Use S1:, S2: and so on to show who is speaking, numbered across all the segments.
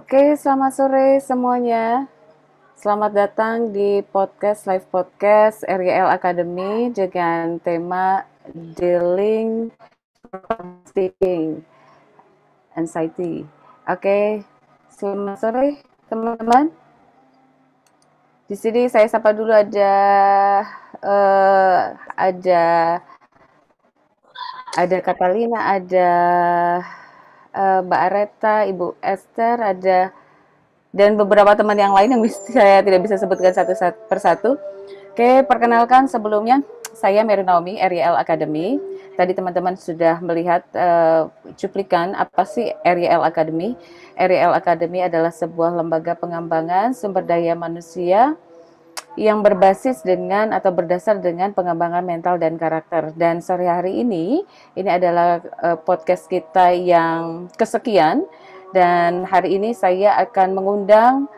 S1: Oke, selamat sore semuanya. Selamat datang di live podcast RYL Academy dengan tema Dealing Speaking Anxiety. Oke, selamat sore teman-teman. Di sini saya sapa dulu eh, ada ada Catalina, ada Mbak Areta, Ibu Esther, ada dan beberapa teman yang lain yang saya tidak bisa sebutkan satu persatu. Oke, perkenalkan sebelumnya saya Mary Naomi, RYL Academy. Tadi teman-teman sudah melihat cuplikan apa sih RYL Academy. RYL Academy adalah sebuah lembaga pengembangan sumber daya manusia yang berbasis dengan atau berdasar dengan pengembangan mental dan karakter. Dan sore hari ini adalah podcast kita yang kesekian. Dan hari ini saya akan mengundang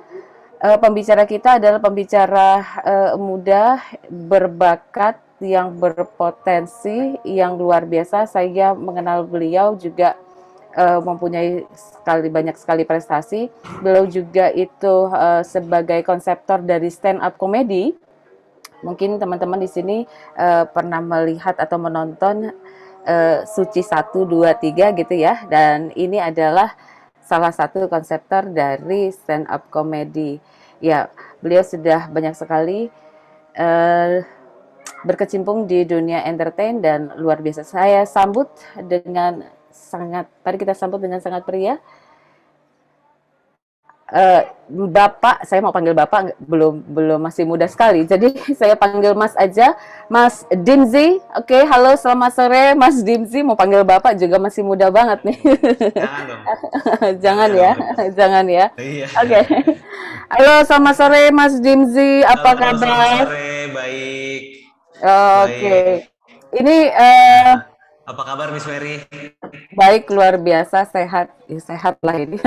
S1: pembicara kita adalah pembicara muda, berbakat, yang berpotensi, yang luar biasa. Saya mengenal beliau juga mempunyai banyak sekali prestasi. Beliau juga itu sebagai konseptor dari stand up comedy. Mungkin teman-teman di sini pernah melihat atau menonton Suci 1, 2, 3 gitu ya. Dan ini adalah salah satu konseptor dari stand up comedy. Ya, beliau sudah banyak sekali berkecimpung di dunia entertain dan luar biasa. Saya sambut dengan kita sambut dengan sangat meriah Bapak, saya mau panggil Bapak, belum belum masih muda sekali. Jadi saya panggil Mas aja, Mas Dimzi. Oke, halo selamat sore Mas Dimzi. Mau panggil Bapak juga masih muda banget nih.
S2: Jangan dong.
S1: Jangan
S2: Jangan
S1: ya,
S2: dong.
S1: jangan ya.
S2: Iya.
S1: Oke. Halo selamat sore Mas Dimzi, apa
S2: Halo, selamat
S1: kabar?
S2: sore. Baik.
S1: Oke.
S2: Baik.
S1: Ini
S2: Apa kabar Miss Mary?
S1: baik, luar biasa, sehat. Ya, sehat lah ini.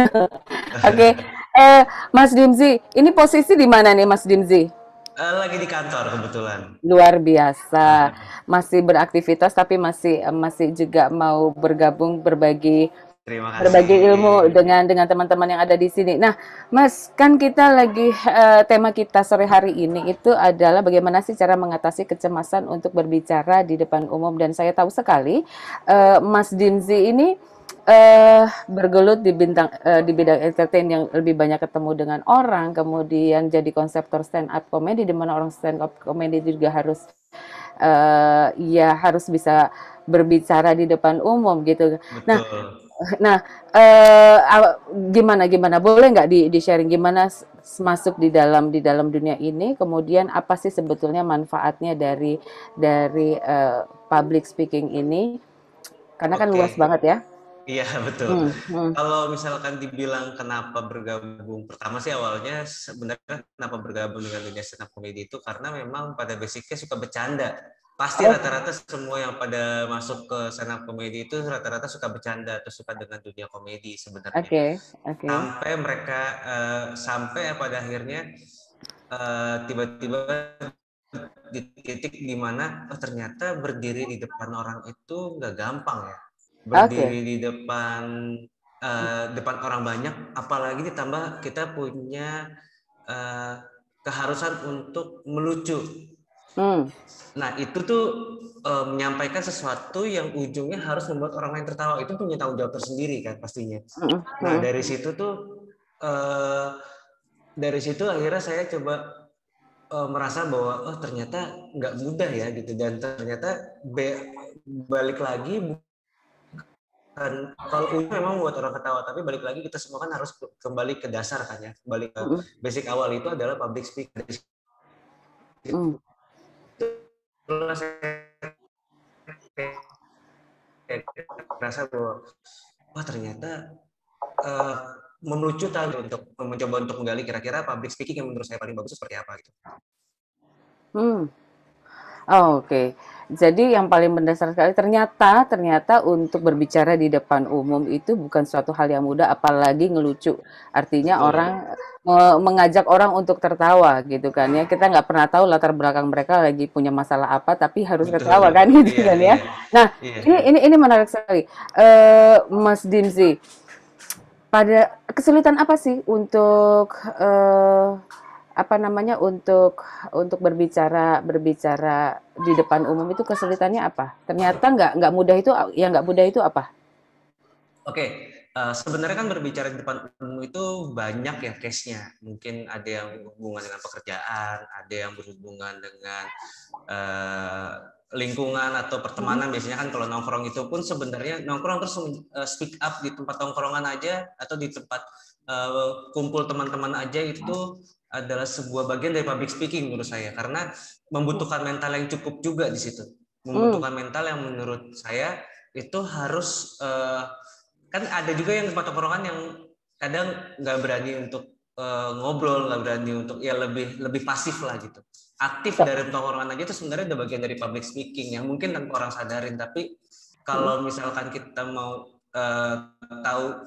S1: Oke, Mas Dimzi, ini posisi di mana nih Mas Dimzi?
S2: Lagi di kantor kebetulan.
S1: Luar biasa, masih beraktivitas tapi masih masih juga mau bergabung berbagi
S2: Terima
S1: berbagi ilmu
S2: kasih.
S1: dengan teman-teman yang ada di sini. Nah, Mas, kan kita lagi tema kita sore hari ini itu adalah bagaimana sih cara mengatasi kecemasan untuk berbicara di depan umum, dan saya tahu sekali Mas Dimzi ini bergelut di bidang entertain yang lebih banyak ketemu dengan orang, kemudian jadi konseptor stand up comedy di mana orang stand up comedy juga harus ya harus bisa berbicara di depan umum gitu. Nah,
S2: Betul.
S1: Nah, gimana gimana? Boleh nggak di-sharing gimana masuk di dalam dunia ini, kemudian apa sih sebetulnya manfaatnya dari public speaking ini? Karena kan
S2: Oke.
S1: luas banget ya.
S2: Iya, betul.
S1: Hmm, hmm.
S2: Kalau misalkan dibilang kenapa bergabung, pertama sih awalnya sebenarnya kenapa bergabung dengan dunia stand up comedy itu karena memang pada basicnya suka bercanda. Pasti
S1: Oh,
S2: rata-rata semua yang pada masuk ke stand up comedy itu rata-rata suka bercanda atau suka dengan dunia komedi sebenarnya.
S1: oke, oke.
S2: Sampai mereka sampai pada akhirnya tiba-tiba di titik di mana oh, ternyata berdiri di depan orang itu nggak gampang ya.
S1: Oke.
S2: Berdiri di depan orang banyak, apalagi ditambah kita punya uh, keharusan untuk melucu.
S1: Hmm,
S2: Nah itu tuh menyampaikan sesuatu yang ujungnya harus membuat orang lain tertawa, itu punya tanggung jawab tersendiri kan pastinya.
S1: hmm,
S2: Nah
S1: hmm.
S2: dari situ akhirnya saya coba merasa bahwa oh ternyata nggak mudah ya gitu, dan ternyata balik lagi kan kalau ujung memang buat orang ketawa, tapi balik lagi kita semua kan harus kembali ke dasar kan ya, kembali ke
S1: Hmm,
S2: basic awal itu adalah public speaking. Dari
S1: hmm.
S2: situ saya merasa bahwa wah ternyata uh, melucu tadi untuk mencoba untuk menggali kira-kira public speaking yang menurut saya paling bagus seperti apa gitu.
S1: Hmm. Oh, oke. Jadi yang paling mendasar sekali ternyata ternyata untuk berbicara di depan umum itu bukan suatu hal yang mudah, apalagi ngelucu. Artinya
S2: Betul,
S1: orang mengajak orang untuk tertawa gitu kan ya. Kita nggak pernah tahu latar belakang mereka lagi punya masalah apa, tapi harus
S2: betul.
S1: ketawa kan gitu
S2: Iya,
S1: kan ya.
S2: iya,
S1: Nah,
S2: iya.
S1: ini menarik sekali. Mas Dimzi, pada kesulitan apa sih untuk apa namanya untuk berbicara di depan umum itu kesulitannya apa? Ternyata nggak mudah itu yang nggak mudah itu apa?
S2: Oke, sebenarnya kan berbicara di depan umum itu banyak ya case-nya. Mungkin ada yang berhubungan dengan pekerjaan, ada yang berhubungan dengan uh, lingkungan atau
S1: Hmm.
S2: pertemanan. Biasanya kan kalau nongkrong itu pun sebenarnya nongkrong terus speak up di tempat nongkrongan aja atau di tempat kumpul teman-teman aja itu adalah sebuah bagian dari public speaking menurut saya karena membutuhkan mental yang cukup juga di situ.
S1: Hmm.
S2: Membutuhkan mental yang menurut saya itu harus kan ada juga yang tempat tongkrongan yang kadang nggak berani untuk ngobrol, nggak berani untuk ya lebih lebih pasif lah gitu. Aktif dari tongkrongan aja itu sebenarnya udah bagian dari public speaking yang mungkin tanpa orang sadarin. Tapi
S1: Hmm.
S2: kalau misalkan kita mau tahu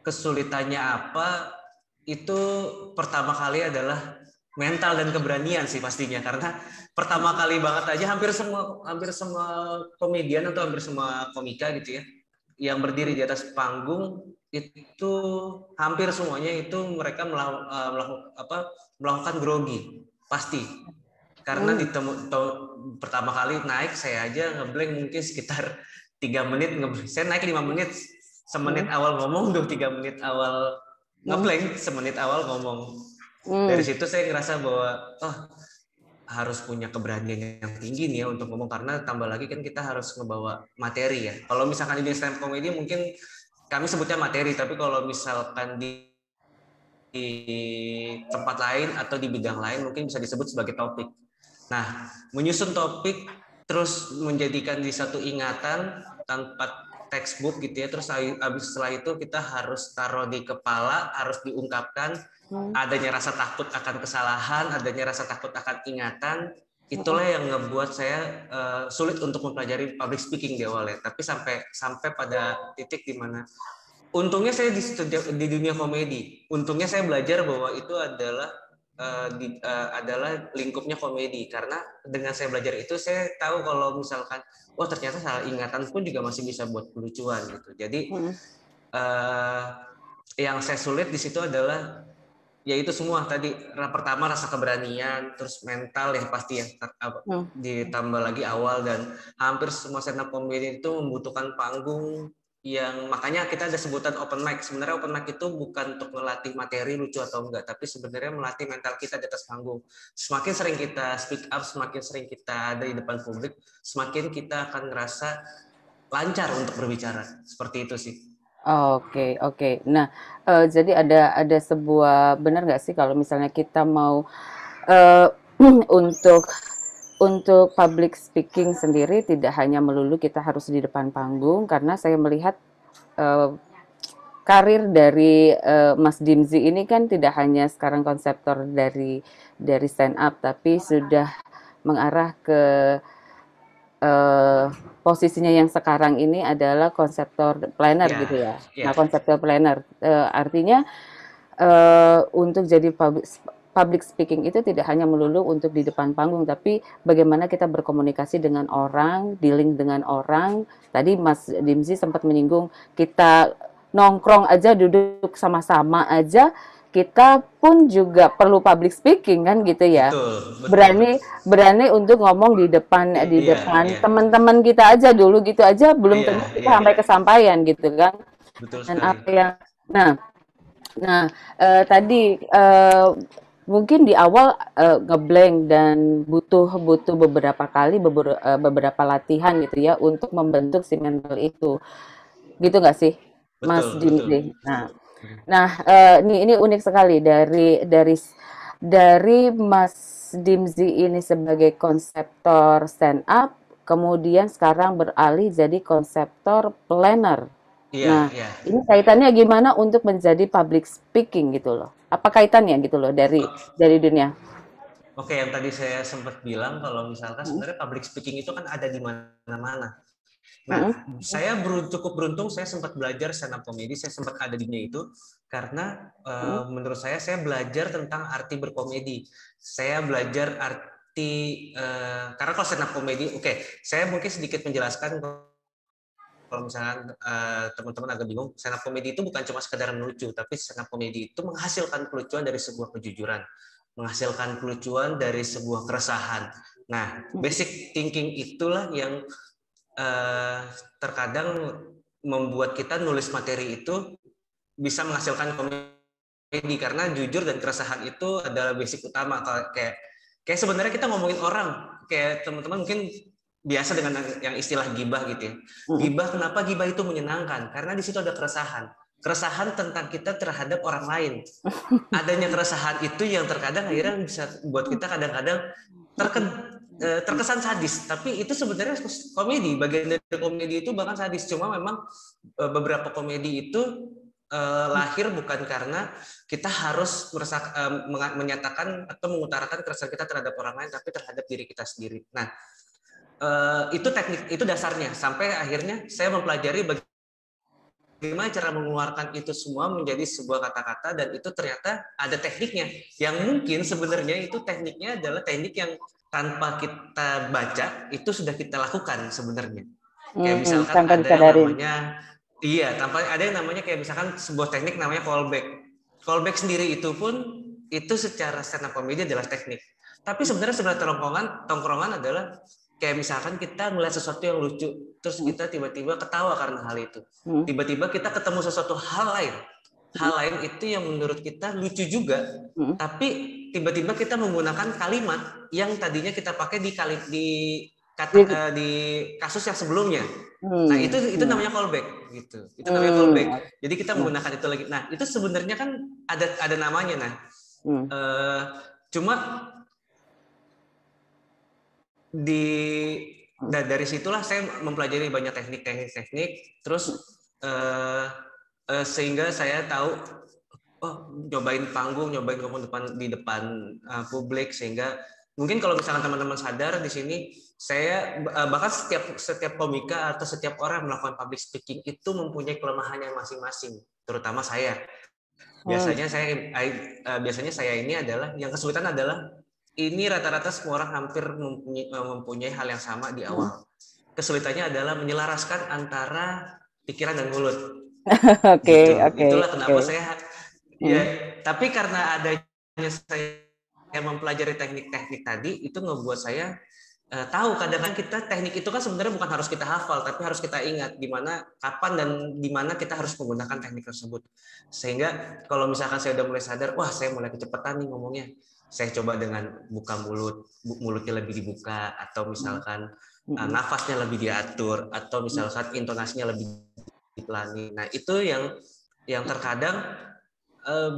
S2: kesulitannya apa, itu pertama kali adalah mental dan keberanian sih pastinya karena pertama kali banget aja hampir semua komedian atau hampir semua komika gitu ya yang berdiri di atas panggung itu hampir semuanya itu mereka melakukan grogi pasti karena
S1: Hmm.
S2: pertama kali naik saya aja ngeblank mungkin sekitar 3 menit saya naik 5 menit semenit
S1: Hmm.
S2: awal ngomong udah 3 menit awal
S1: Hmm.
S2: ngeblank semenit awal ngomong dari
S1: Hmm.
S2: situ saya ngerasa bahwa oh harus punya keberanian yang tinggi nih ya untuk ngomong karena tambah lagi kan kita harus ngebawa materi ya. Kalau misalkan di stand up comedy mungkin kami sebutnya materi, tapi kalau misalkan di tempat lain atau di bidang lain mungkin bisa disebut sebagai topik. Nah, menyusun topik terus menjadikan di satu ingatan tanpa textbook gitu ya. Terus habis setelah itu kita harus taruh di kepala, harus diungkapkan
S1: Hmm.
S2: adanya rasa takut akan kesalahan, adanya rasa takut akan ingatan.
S1: Hmm.
S2: Itulah yang ngebuat saya sulit untuk mempelajari public speaking di awalnya. Tapi sampai sampai pada titik di mana untungnya saya di dunia komedi. Untungnya saya belajar bahwa itu adalah adalah lingkupnya komedi karena dengan saya belajar itu saya tahu kalau misalkan wah ternyata salah ingatan pun juga masih bisa buat kelucuan gitu. Jadi
S1: Hmm.
S2: uh, yang saya sulit di situ adalah ya itu semua tadi pertama rasa keberanian terus mental ya pasti ya
S1: Hmm.
S2: ditambah lagi awal dan hampir semua stand up comedy itu membutuhkan panggung yang makanya kita ada sebutan open mic. Sebenarnya open mic itu bukan untuk melatih materi lucu atau enggak, tapi sebenarnya melatih mental kita di atas panggung. Semakin sering kita speak up, semakin sering kita ada di depan publik, semakin kita akan ngerasa lancar untuk berbicara. Seperti itu sih.
S1: Oke, oke. Nah, jadi ada sebuah benar nggak sih kalau misalnya kita mau eee, untuk public speaking sendiri tidak hanya melulu kita harus di depan panggung karena saya melihat, eee, karir dari, Mas Dimzi ini kan tidak hanya sekarang konseptor dari stand up, tapi sudah mengarah ke eh, posisinya yang sekarang ini adalah konseptor planner
S2: Ya,
S1: gitu ya. Nah,
S2: ya.
S1: konseptor planner artinya untuk jadi public speaking itu tidak hanya melulu untuk di depan panggung, tapi bagaimana kita berkomunikasi dengan orang, dealing dengan orang. Tadi Mas Dimzi sempat menyinggung kita nongkrong aja, duduk sama-sama aja, kita pun juga perlu public speaking kan gitu ya.
S2: Betul, betul,
S1: Berani
S2: betul.
S1: berani untuk ngomong di
S2: Iya,
S1: depan
S2: iya.
S1: teman-teman kita aja dulu gitu aja belum
S2: Iya,
S1: tentu kita
S2: iya.
S1: sampai kesampaian gitu kan.
S2: Betul
S1: Dan
S2: sekali.
S1: apa yang nah Nah, tadi, mungkin di awal, nge-blank dan butuh butuh beberapa kali, beberapa latihan gitu ya untuk membentuk si mental itu, gitu nggak sih, Mas
S2: Betul, betul.
S1: Dimzi? Nah, ini unik sekali dari Mas Dimzi ini sebagai konseptor stand up, kemudian sekarang beralih jadi konseptor planner.
S2: Iya,
S1: Nah,
S2: iya.
S1: ini kaitannya gimana untuk menjadi public speaking gitu loh? Apa kaitannya gitu loh dari dunia?
S2: Oke, yang tadi saya sempat bilang kalau misalkan
S1: Mhm.
S2: sebenarnya public speaking itu kan ada di mana-mana. Nah,
S1: Mhm.
S2: saya cukup beruntung saya sempat belajar stand up comedy, saya sempat ada di dunia itu karena
S1: Mhm.
S2: menurut saya belajar tentang arti berkomedi. Saya belajar arti karena kalau stand up comedy, oke, saya mungkin sedikit menjelaskan kalau misalnya teman-teman agak bingung, stand up comedy itu bukan cuma sekedar melucu, tapi stand up comedy itu menghasilkan kelucuan dari sebuah kejujuran, menghasilkan kelucuan dari sebuah keresahan. Nah, basic thinking itulah yang terkadang membuat kita nulis materi itu bisa menghasilkan komedi, karena jujur dan keresahan itu adalah basic utama. Kayak sebenarnya kita ngomongin orang, kayak teman-teman mungkin biasa dengan yang istilah gibah gitu ya. Gibah, kenapa gibah itu menyenangkan? Karena di situ ada keresahan. Keresahan tentang kita terhadap orang lain. Adanya keresahan itu yang terkadang akhirnya bisa buat kita kadang-kadang terkesan sadis. Tapi itu sebenarnya komedi. Bagian dari komedi itu bahkan sadis. Cuma memang beberapa komedi itu lahir bukan karena kita harus menyatakan atau mengutarakan keresahan kita terhadap orang lain, tapi terhadap diri kita sendiri. Nah, itu teknik, itu dasarnya. Sampai akhirnya saya mempelajari bagaimana cara mengeluarkan itu semua menjadi sebuah kata-kata, dan itu ternyata ada tekniknya. Yang mungkin sebenarnya itu tekniknya adalah teknik yang tanpa kita baca itu sudah kita lakukan sebenarnya. Kayak misalkan
S1: tanpa
S2: ada yang
S1: disadarin.
S2: namanya tanpa ada yang namanya kayak misalkan sebuah teknik namanya callback. Callback sendiri itu pun itu secara stand up comedy adalah teknik. Tapi sebenarnya tongkrongan adalah kayak misalkan kita melihat sesuatu yang lucu, terus kita tiba-tiba ketawa karena hal itu. Tiba-tiba kita ketemu sesuatu hal lain. Hal lain itu yang menurut kita lucu juga, tapi tiba-tiba kita menggunakan kalimat yang tadinya kita pakai di kasus yang sebelumnya. Nah, itu namanya callback gitu. Itu namanya callback. Jadi kita menggunakan itu lagi. Nah, itu sebenarnya kan ada namanya. Nah, cuma dari situlah saya mempelajari banyak teknik, terus sehingga saya tahu, nyobain panggung, nyobain ngomong di depan publik, sehingga mungkin kalau misalkan teman-teman sadar di sini, saya bahkan setiap komika atau setiap orang melakukan public speaking itu mempunyai kelemahannya masing-masing, terutama saya. Biasanya saya ini adalah yang kesulitan adalah ini rata-rata semua orang hampir mempunyai hal yang sama di awal. Kesulitannya adalah menyelaraskan antara pikiran dan mulut. Gitu. Itulah kenapa saya tapi karena adanya saya mempelajari teknik-teknik tadi, itu ngebuat saya tahu kadang-kadang kita teknik itu kan sebenarnya bukan harus kita hafal, tapi harus kita ingat di mana, kapan, dan di mana kita harus menggunakan teknik tersebut. Sehingga kalau misalkan saya udah mulai sadar, wah saya mulai kecepatan nih ngomongnya, saya coba dengan buka mulutnya lebih dibuka, atau misalkan nafasnya lebih diatur, atau misalkan intonasinya lebih dipelani. Nah, itu yang terkadang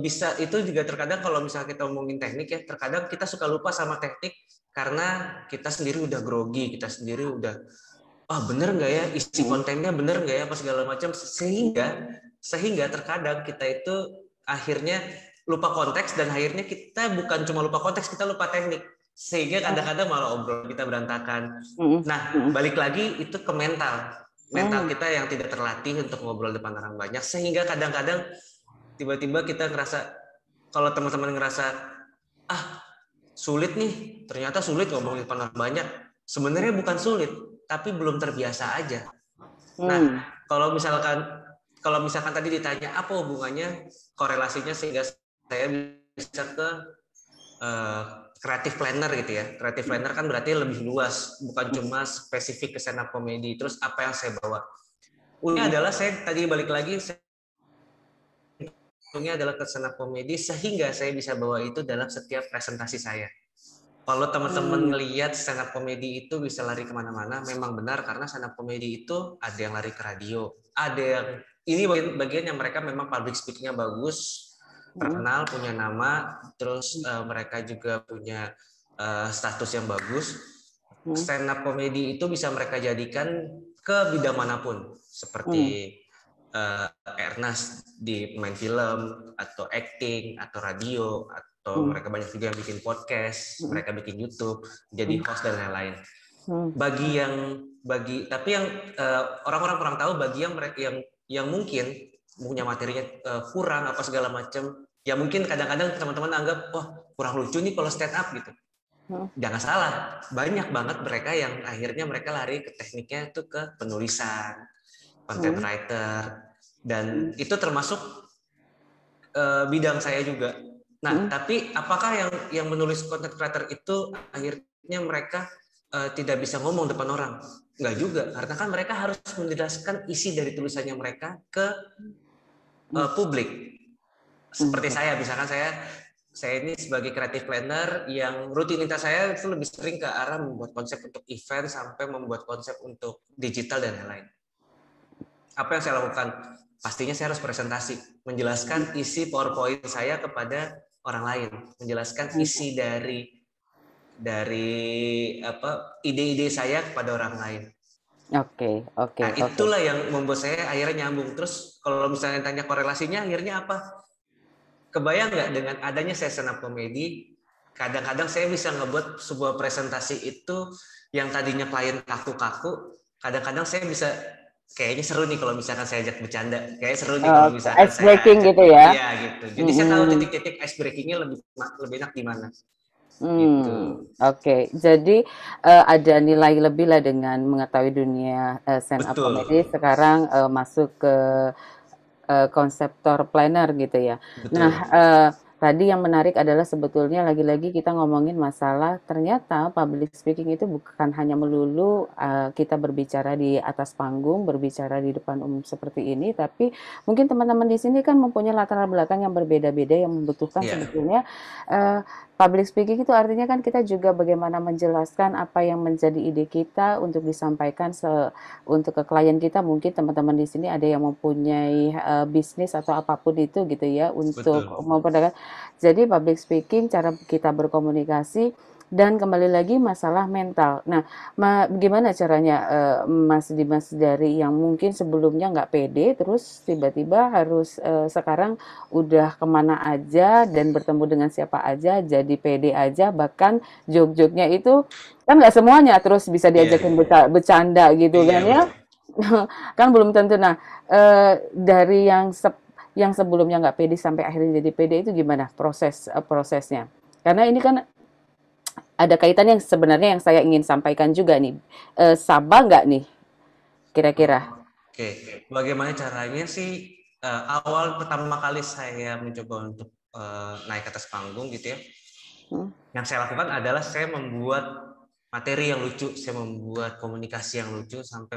S2: bisa, itu juga terkadang kalau misalnya kita ngomongin teknik ya, terkadang kita suka lupa sama teknik karena kita sendiri udah grogi, kita sendiri udah bener nggak ya isi kontennya, bener nggak ya apa segala macam, sehingga terkadang kita itu akhirnya lupa konteks, dan akhirnya kita bukan cuma lupa konteks, kita lupa teknik, sehingga kadang-kadang malah obrolan kita berantakan. Nah, balik lagi itu ke mental kita yang tidak terlatih untuk ngobrol depan orang banyak, sehingga kadang-kadang tiba-tiba kita ngerasa, kalau teman-teman ngerasa sulit nih, ternyata sulit ngomong di depan orang banyak, sebenarnya bukan sulit, tapi belum terbiasa aja. Nah, kalau misalkan tadi ditanya apa hubungannya, korelasinya sehingga saya bisa ke creative planner gitu ya. Creative planner kan berarti lebih luas, bukan cuma spesifik ke stand up comedy. Terus apa yang saya bawa? Ini adalah saya tadi balik lagi, ini adalah ke stand up comedy, sehingga saya bisa bawa itu dalam setiap presentasi saya. Kalau teman-teman ngelihat stand up comedy itu bisa lari kemana-mana, memang benar, karena stand up comedy itu ada yang lari ke radio, ada yang ini bagian yang mereka memang public speaking-nya bagus, terkenal, punya nama, terus mereka juga punya status yang bagus. Stand up comedy itu bisa mereka jadikan ke bidang manapun, seperti Ernest di main film, atau acting, atau radio, atau mereka banyak juga yang bikin podcast, mereka bikin YouTube, jadi host dan lain-lain. Tapi yang orang-orang kurang tahu, bagi yang mungkin punya materinya kurang apa segala macam, ya mungkin kadang-kadang teman-teman anggap kurang lucu nih kalau stand up gitu. Jangan salah, banyak banget mereka yang akhirnya mereka lari ke tekniknya itu ke penulisan, content writer, dan itu termasuk bidang saya juga. Nah, tapi apakah yang menulis content creator itu akhirnya mereka tidak bisa ngomong depan orang? Enggak juga, karena kan mereka harus menjelaskan isi dari tulisannya mereka ke publik. Seperti saya, misalkan saya ini sebagai creative planner yang rutinitas saya itu lebih sering ke arah membuat konsep untuk event sampai membuat konsep untuk digital dan lain-lain. Apa yang saya lakukan? Pastinya saya harus presentasi, menjelaskan isi PowerPoint saya kepada orang lain, menjelaskan isi dari ide-ide saya kepada orang lain.
S1: Oke.
S2: Nah, itulah yang membuat saya akhirnya nyambung. Terus kalau misalnya tanya korelasinya, akhirnya apa? Kebayang nggak dengan adanya saya stand up comedy, kadang-kadang saya bisa ngebuat sebuah presentasi itu yang tadinya klien kaku-kaku, kadang-kadang saya bisa kayaknya seru nih kalau misalkan saya ajak bercanda, kayak seru nih kalau misalkan
S1: Ice
S2: saya
S1: breaking
S2: ajak,
S1: gitu ya.
S2: iya gitu. Jadi saya tahu titik-titik ice breakingnya lebih enak di mana. Gitu.
S1: Oke. Jadi ada nilai lebih lah dengan mengetahui dunia stand up
S2: Betul.
S1: comedy sekarang masuk ke konseptor planner gitu ya. Nah,
S2: Betul.
S1: tadi yang menarik adalah sebetulnya lagi-lagi kita ngomongin masalah ternyata public speaking itu bukan hanya melulu kita berbicara di atas panggung, berbicara di depan umum seperti ini, tapi mungkin teman-teman di sini kan mempunyai latar belakang yang berbeda-beda yang membutuhkan sebetulnya public speaking itu artinya kan kita juga bagaimana menjelaskan apa yang menjadi ide kita untuk disampaikan untuk ke klien kita. Mungkin teman-teman di sini ada yang mempunyai bisnis atau apapun itu gitu ya untuk memperdagangkan. Jadi public speaking, cara kita berkomunikasi dan kembali lagi masalah mental. Nah, gimana caranya Mas Dimas dari yang mungkin sebelumnya nggak pede, terus tiba-tiba harus sekarang udah kemana aja dan bertemu dengan siapa aja, jadi pede aja, bahkan jok-joknya itu kan nggak semuanya terus bisa diajakin bercanda gitu kan ya. Kan belum tentu. Nah, dari yang sebelumnya nggak pede sampai akhirnya jadi pede itu gimana prosesnya? Karena ini kan ada kaitan yang sebenarnya yang saya ingin sampaikan juga nih. Sabar nggak nih kira-kira?
S2: Oke, bagaimana caranya sih awal pertama kali saya mencoba untuk naik ke atas panggung gitu ya. Yang saya lakukan adalah saya membuat materi yang lucu, saya membuat komunikasi yang lucu sampai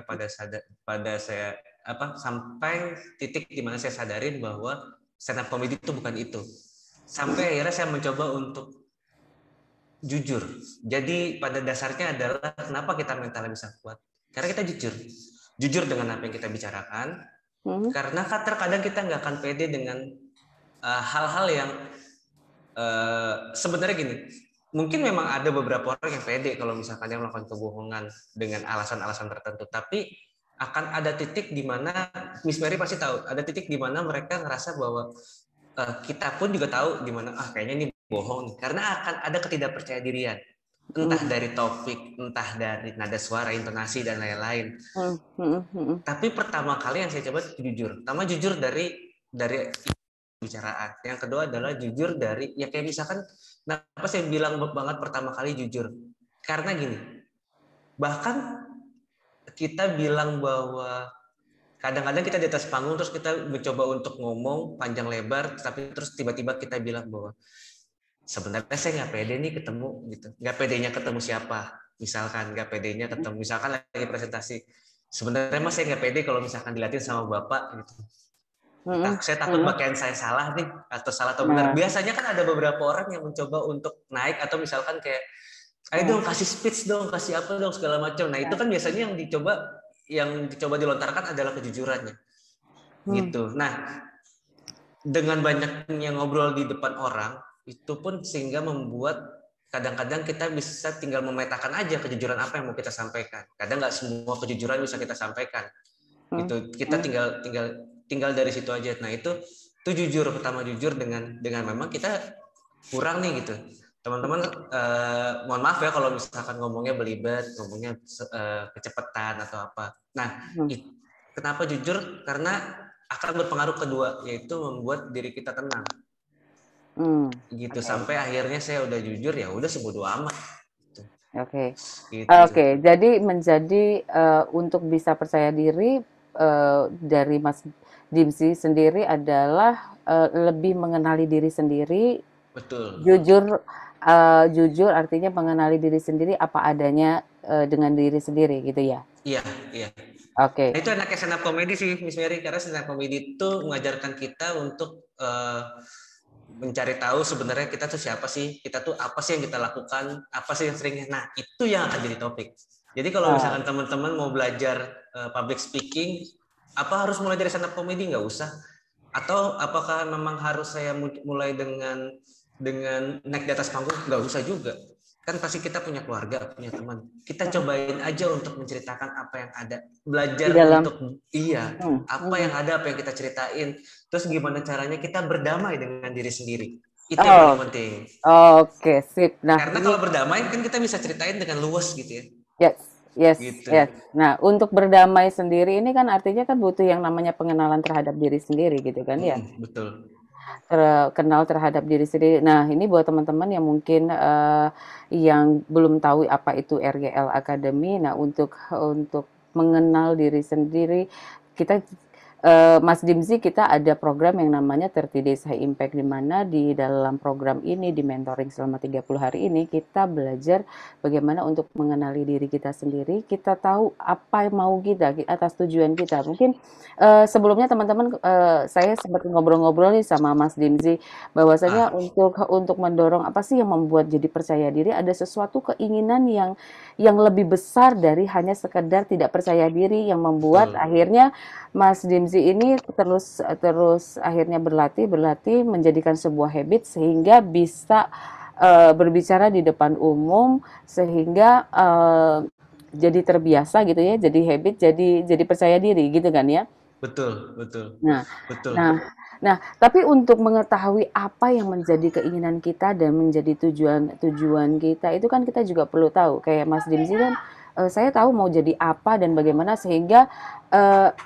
S2: sampai titik di mana saya sadarin bahwa stand up comedy itu bukan itu. Sampai akhirnya saya mencoba untuk jujur. Jadi pada dasarnya adalah kenapa kita mentalnya bisa kuat? Karena kita jujur. Jujur dengan apa yang kita bicarakan. Karena terkadang kita nggak akan pede dengan hal-hal yang sebenarnya gini. Mungkin memang ada beberapa orang yang pede kalau misalkan yang melakukan kebohongan dengan alasan-alasan tertentu. Tapi akan ada titik di mana Miss Mary pasti tahu. Ada titik di mana mereka ngerasa bahwa kita pun juga tahu di mana kayaknya ini bohong nih. Karena akan ada ketidakpercayadirian. Entah dari topik, entah dari nada suara, intonasi dan lain-lain. Tapi pertama kali yang saya coba jujur. Pertama jujur dari bicaraan. Yang kedua adalah jujur dari ya kayak misalkan kenapa saya bilang banget pertama kali jujur. Karena gini. Bahkan kita bilang bahwa kadang-kadang kita di atas panggung terus kita mencoba untuk ngomong panjang lebar tapi terus tiba-tiba kita bilang bahwa sebenarnya saya nggak pede nih ketemu gitu. Nggak pedenya ketemu siapa? Misalkan nggak pedenya ketemu misalkan lagi presentasi. Sebenarnya mas saya nggak pede kalau misalkan dilatih sama bapak gitu. Saya takut pakaian saya salah nih atau salah atau benar. Biasanya kan ada beberapa orang yang mencoba untuk naik atau misalkan kayak ayo dong kasih speech dong, kasih apa dong segala macam. Nah, itu kan biasanya yang dicoba dilontarkan adalah kejujurannya. Gitu. Nah, dengan banyaknya ngobrol di depan orang, itu pun sehingga membuat kadang-kadang kita bisa tinggal memetakan aja kejujuran apa yang mau kita sampaikan. Kadang nggak semua kejujuran bisa kita sampaikan. Gitu. Kita tinggal dari situ aja. Nah, itu jujur, pertama jujur dengan memang kita kurang nih gitu. Teman-teman mohon maaf ya kalau misalkan ngomongnya belibet, ngomongnya kecepatan atau apa. Nah, kenapa jujur? Karena akan berpengaruh kedua, yaitu membuat diri kita tenang. Gitu sampai akhirnya saya udah jujur ya udah sebodo amat.
S1: Oke. Jadi menjadi untuk bisa percaya diri dari Mas Dimsi sendiri adalah lebih mengenali diri sendiri,
S2: Betul.
S1: jujur, jujur artinya mengenali diri sendiri apa adanya dengan diri sendiri gitu ya.
S2: Iya, iya.
S1: Oke.
S2: Nah, itu enaknya stand up comedy sih, Miss Mary, karena stand up comedy itu mengajarkan kita untuk mencari tahu sebenarnya kita tuh siapa sih, kita tuh apa sih yang kita lakukan, apa sih yang seringnya. Nah, itu yang akan jadi topik. Jadi kalau
S1: Oh,
S2: misalkan teman-teman mau belajar public speaking, apa harus mulai dari stand up comedy? Nggak usah. Atau apakah memang harus saya mulai dengan naik di atas panggung? Nggak usah juga. Kan pasti kita punya keluarga, punya teman. Kita cobain aja untuk menceritakan apa yang ada.
S1: di
S2: Belajar
S1: dalam.
S2: untuk iya, apa yang ada, apa yang kita ceritain. Terus gimana caranya kita berdamai dengan diri sendiri. Itu yang paling
S1: Oh,
S2: penting.
S1: oke, sip. Nah,
S2: Karena
S1: ini
S2: kalau berdamai kan kita bisa ceritain dengan luas gitu ya.
S1: yes, yes,
S2: Gitu.
S1: yes. Nah, untuk berdamai sendiri ini kan artinya kan butuh yang namanya pengenalan terhadap diri sendiri gitu kan ya.
S2: Betul.
S1: Kenal terhadap diri sendiri. Nah, ini buat teman-teman yang mungkin yang belum tahu apa itu RGL Academy. Nah, untuk mengenal diri sendiri, kita Mas Dimzi, kita ada program yang namanya 30 Days High Impact, di mana di dalam program ini, di mentoring selama 30 hari ini, kita belajar bagaimana untuk mengenali diri kita sendiri, kita tahu apa yang mau kita, atas tujuan kita. Mungkin sebelumnya teman-teman, saya sempat ngobrol-ngobrol nih sama Mas Dimzi, bahwasanya
S2: Ah,
S1: untuk mendorong apa sih yang membuat jadi percaya diri, ada sesuatu keinginan yang lebih besar dari hanya sekedar tidak percaya diri, yang membuat
S2: betul.
S1: akhirnya Mas Dimzi ini terus terus akhirnya berlatih berlatih menjadikan sebuah habit sehingga bisa berbicara di depan umum, sehingga jadi terbiasa gitu ya, jadi habit, jadi percaya diri gitu kan ya.
S2: Betul, betul.
S1: Nah,
S2: Betul.
S1: nah, nah, tapi untuk mengetahui apa yang menjadi keinginan kita dan menjadi tujuan kita, itu kan kita juga perlu tahu. Kayak Mas Dimzi kan, saya tahu mau jadi apa dan bagaimana, sehingga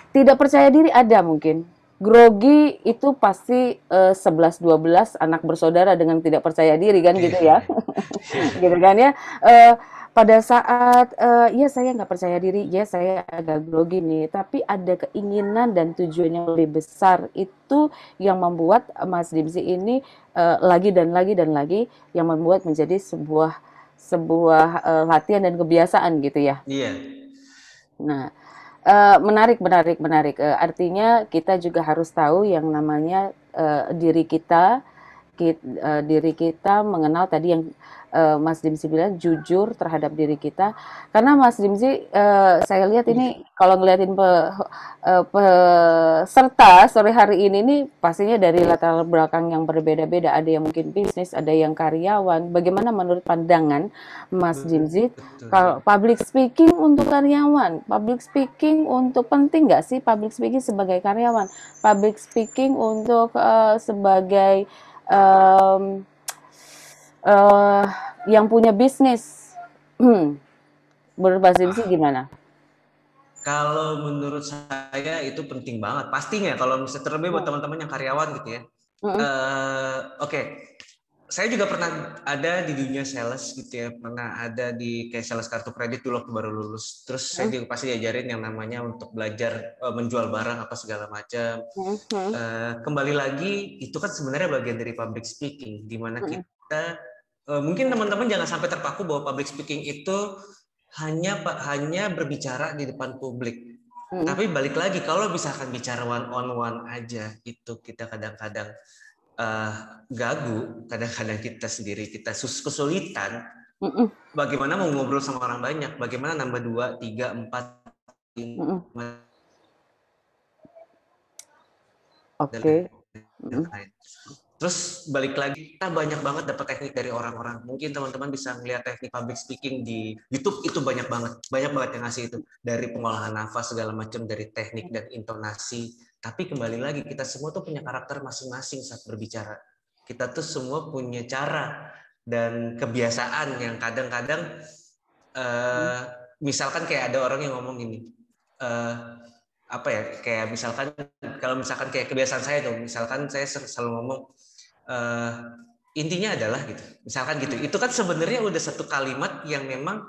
S1: tidak percaya diri ada mungkin. Grogi itu pasti 11 12 anak bersaudara dengan tidak percaya diri kan
S2: Iya,
S1: gitu ya.
S2: iya.
S1: Gitu kan ya. Eh, pada saat ya saya nggak percaya diri, ya saya agak grogi nih, tapi ada keinginan dan tujuan yang lebih besar itu yang membuat Mas Dimsi ini lagi dan lagi dan lagi, yang membuat menjadi sebuah sebuah latihan dan kebiasaan gitu ya.
S2: Iya,
S1: Nah, menarik menarik menarik. Artinya kita juga harus tahu yang namanya diri kita, diri kita, mengenal tadi yang Mas Dimsi bilang, jujur terhadap diri kita. Karena Mas Dimsi, saya lihat ini kalau ngeliatin peserta sore hari ini nih, pastinya dari latar belakang yang berbeda-beda. Ada yang mungkin bisnis, ada yang karyawan. Bagaimana menurut pandangan Mas Dimsi,
S2: betul.
S1: kalau public speaking untuk karyawan, public speaking untuk penting nggak sih public speaking sebagai karyawan, public speaking untuk sebagai em, eh, yang punya bisnis? Menurut Mas Dimsi
S2: Ah,
S1: gimana?
S2: kalau menurut saya itu penting banget. Pastinya kalau misalnya terlebih buat
S1: Hmm,
S2: teman-teman yang karyawan gitu ya.
S1: hmm,
S2: Oke, saya juga pernah ada di dunia sales gitu ya. Pernah ada di kayak sales kartu kredit dulu waktu baru lulus. Terus saya
S1: hmm,
S2: juga pasti diajarin yang namanya untuk belajar menjual barang apa segala macam.
S1: hmm, hmm,
S2: Kembali lagi itu kan sebenarnya bagian dari public speaking, di mana
S1: hmm,
S2: kita mungkin teman-teman jangan sampai terpaku bahwa public speaking itu hanya berbicara di depan publik.
S1: hmm,
S2: Tapi balik lagi kalau misalkan bicara one on one aja itu kita kadang-kadang uh, gagu, kadang-kadang kita sendiri kita kesulitan.
S1: hmm, hmm,
S2: Bagaimana mau ngobrol sama orang banyak? Bagaimana nambah 2, 3, 4,
S1: hmm.
S2: 5 dan
S1: Oke. Hmm,
S2: lain-lain. Terus balik lagi, kita banyak banget dapat teknik dari orang-orang. Mungkin teman-teman bisa ngeliat teknik public speaking di YouTube, itu banyak banget yang ngasih itu, dari pengolahan nafas segala macam, dari teknik dan intonasi. Tapi kembali lagi, kita semua tuh punya karakter masing-masing saat berbicara. Kita tuh semua punya cara dan kebiasaan yang kadang-kadang
S1: hmm,
S2: eh, misalkan kayak ada orang yang ngomong gini, eh, apa ya, kayak misalkan kalau misalkan kayak kebiasaan saya tuh, misalkan saya selalu ngomong uh, intinya adalah gitu, misalkan gitu, itu kan sebenarnya udah satu kalimat yang memang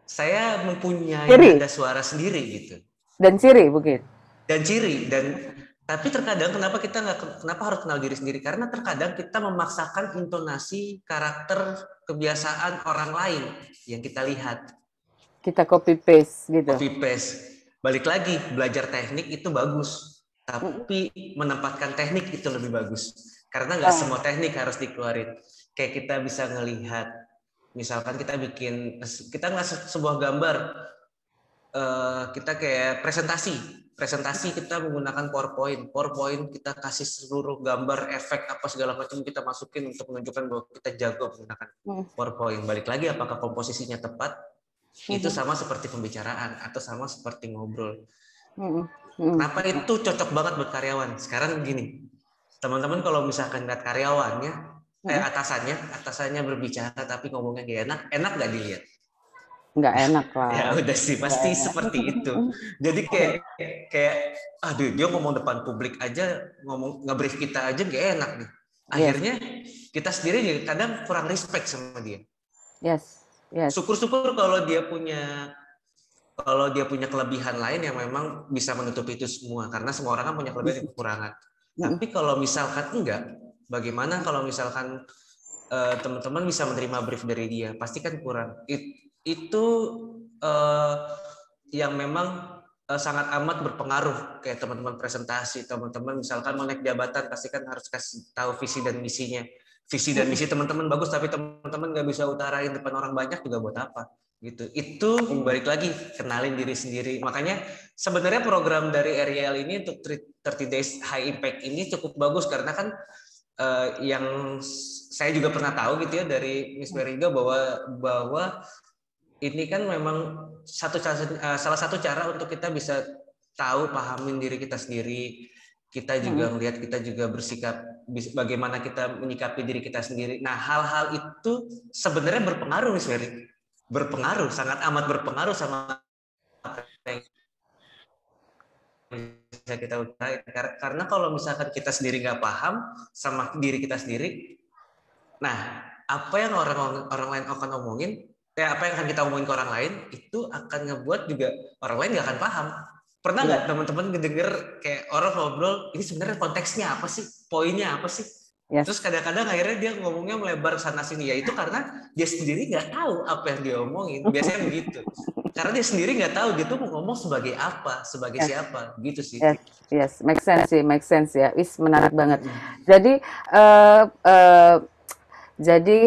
S2: saya mempunyai
S1: ciri
S2: nada suara sendiri gitu.
S1: dan ciri mungkin.
S2: dan tapi terkadang kenapa harus kenal diri sendiri, karena terkadang kita memaksakan intonasi, karakter, kebiasaan orang lain yang kita lihat,
S1: Kita copy paste gitu.
S2: copy paste. Balik lagi, belajar teknik itu bagus, tapi menempatkan teknik itu lebih bagus, karena nggak semua teknik harus dikeluarin. Kayak kita bisa ngelihat, misalkan kita ngasih sebuah gambar, kita kayak presentasi kita menggunakan PowerPoint kita kasih seluruh gambar, efek apa segala macam kita masukin untuk menunjukkan bahwa kita jago menggunakan PowerPoint. Balik lagi, apakah komposisinya tepat? Itu sama seperti pembicaraan atau sama seperti ngobrol. Kenapa itu cocok banget buat karyawan? Sekarang gini, teman-teman kalau misalkan lihat karyawannya, atasannya berbicara tapi ngomongnya gak enak, enak gak dilihat?
S1: Nggak enak lah.
S2: Ya udah sih, pasti seperti itu. Jadi kayak aduh, dia ngomong depan publik aja, ngomong nge-brief kita aja gak enak nih. Akhirnya kita sendiri kadang kurang respect sama dia.
S1: Yes.
S2: Syukur-syukur kalau dia punya kelebihan lain yang memang bisa menutupi itu semua, karena semua orang kan punya kelebihan dan kekurangan. Tapi kalau misalkan enggak, bagaimana kalau misalkan teman-teman bisa menerima brief dari dia, pasti kan kurang. Itu yang memang sangat amat berpengaruh. Kayak teman-teman presentasi, teman-teman misalkan mau naik jabatan, pasti kan harus kasih tahu visi dan misinya. Visi dan misi teman-teman bagus, tapi teman-teman nggak bisa utarain depan orang banyak juga buat apa? Gitu. Itu balik lagi, kenalin diri sendiri. Makanya sebenarnya program dari RYL ini untuk 30 Days High Impact ini cukup bagus, karena kan yang saya juga pernah tahu gitu ya dari Miss Meriga bahwa ini kan memang salah satu cara untuk kita bisa tahu, pahamin diri kita sendiri. Kita juga melihat, kita juga bersikap bagaimana kita menyikapi diri kita sendiri. Nah, hal-hal itu sebenarnya berpengaruh, Miss Mary. Berpengaruh, sangat amat berpengaruh sama apa yang bisa kita utarain. Karena kalau misalkan kita sendiri nggak paham sama diri kita sendiri, nah apa yang orang lain akan ngomongin, apa yang akan kita omongin ke orang lain, itu akan ngebuat juga orang lain nggak akan paham. Pernah nggak teman-teman ngedenger kayak orang ngobrol, ini sebenarnya konteksnya apa sih, poinnya apa sih? Terus kadang-kadang akhirnya dia ngomongnya melebar sana sini, ya itu karena dia sendiri nggak tahu apa yang dia omongin. Biasanya begitu. Karena dia sendiri nggak tahu dia tuh mau ngomong sebagai apa, sebagai siapa, gitu sih.
S1: Yes, make sense ya. Menarik banget. Jadi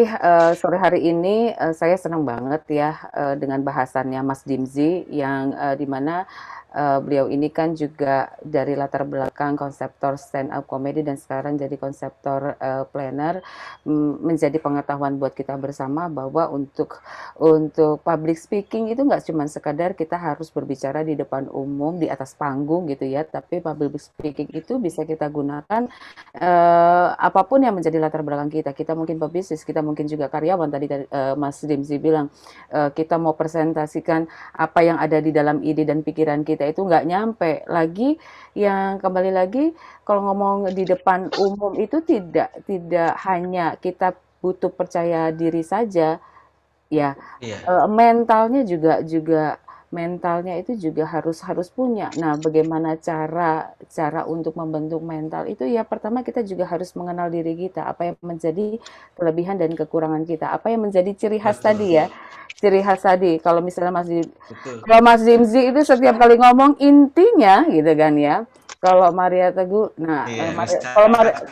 S1: sore hari ini saya senang banget ya dengan bahasannya Mas Dimzi yang dimana beliau ini kan juga dari latar belakang konseptor stand up comedy dan sekarang jadi konseptor planner, menjadi pengetahuan buat kita bersama bahwa untuk public speaking itu nggak cuma sekadar kita harus berbicara di depan umum di atas panggung gitu ya, tapi public speaking itu bisa kita gunakan apapun yang menjadi latar belakang kita. Kita mungkin pebisnis, kita mungkin juga karyawan. Tadi Mas Dimzi bilang kita mau presentasikan apa yang ada di dalam ide dan pikiran kita itu nggak nyampe. Lagi yang kembali lagi kalau ngomong di depan umum itu tidak hanya kita butuh percaya diri saja, ya mentalnya itu juga harus punya. Nah, bagaimana cara untuk membentuk mental itu ya pertama kita juga harus mengenal diri kita, apa yang menjadi kelebihan dan kekurangan kita, apa yang menjadi ciri khas tadi ya. Ciri khas tadi. Kalau misalnya Mas Dimzi itu setiap kali ngomong intinya gitu kan ya. Kalau Maria Teguh, nah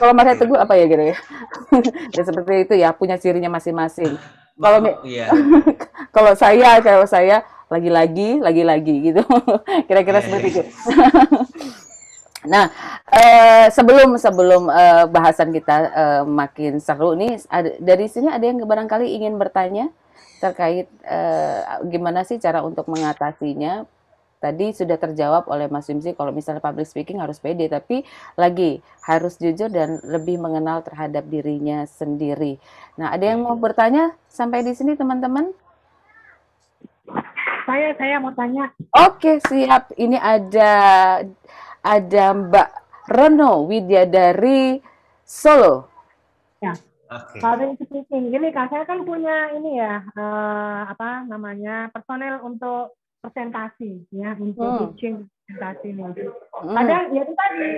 S1: kalau Maria Teguh apa ya gitu ya. Ya seperti itu ya, punya cirinya masing-masing. Kalau kalau saya lagi-lagi gitu. Kira-kira seperti itu. Nah, sebelum bahasan kita makin seru nih, dari sini ada yang barangkali ingin bertanya terkait gimana sih cara untuk mengatasinya. Tadi sudah terjawab oleh Mas Dimzi kalau misalnya public speaking harus pede, tapi lagi harus jujur dan lebih mengenal terhadap dirinya sendiri. Nah, ada yang mau bertanya sampai di sini teman-teman?
S3: Saya mau tanya.
S1: Oke, siap. Ini ada Mbak Reno Widya dari Solo.
S3: Ya. Public speaking. Gini Kak, saya kan punya ini ya, personel untuk presentasi ya, untuk pitching presentasi nih. Kadang ya itu tadi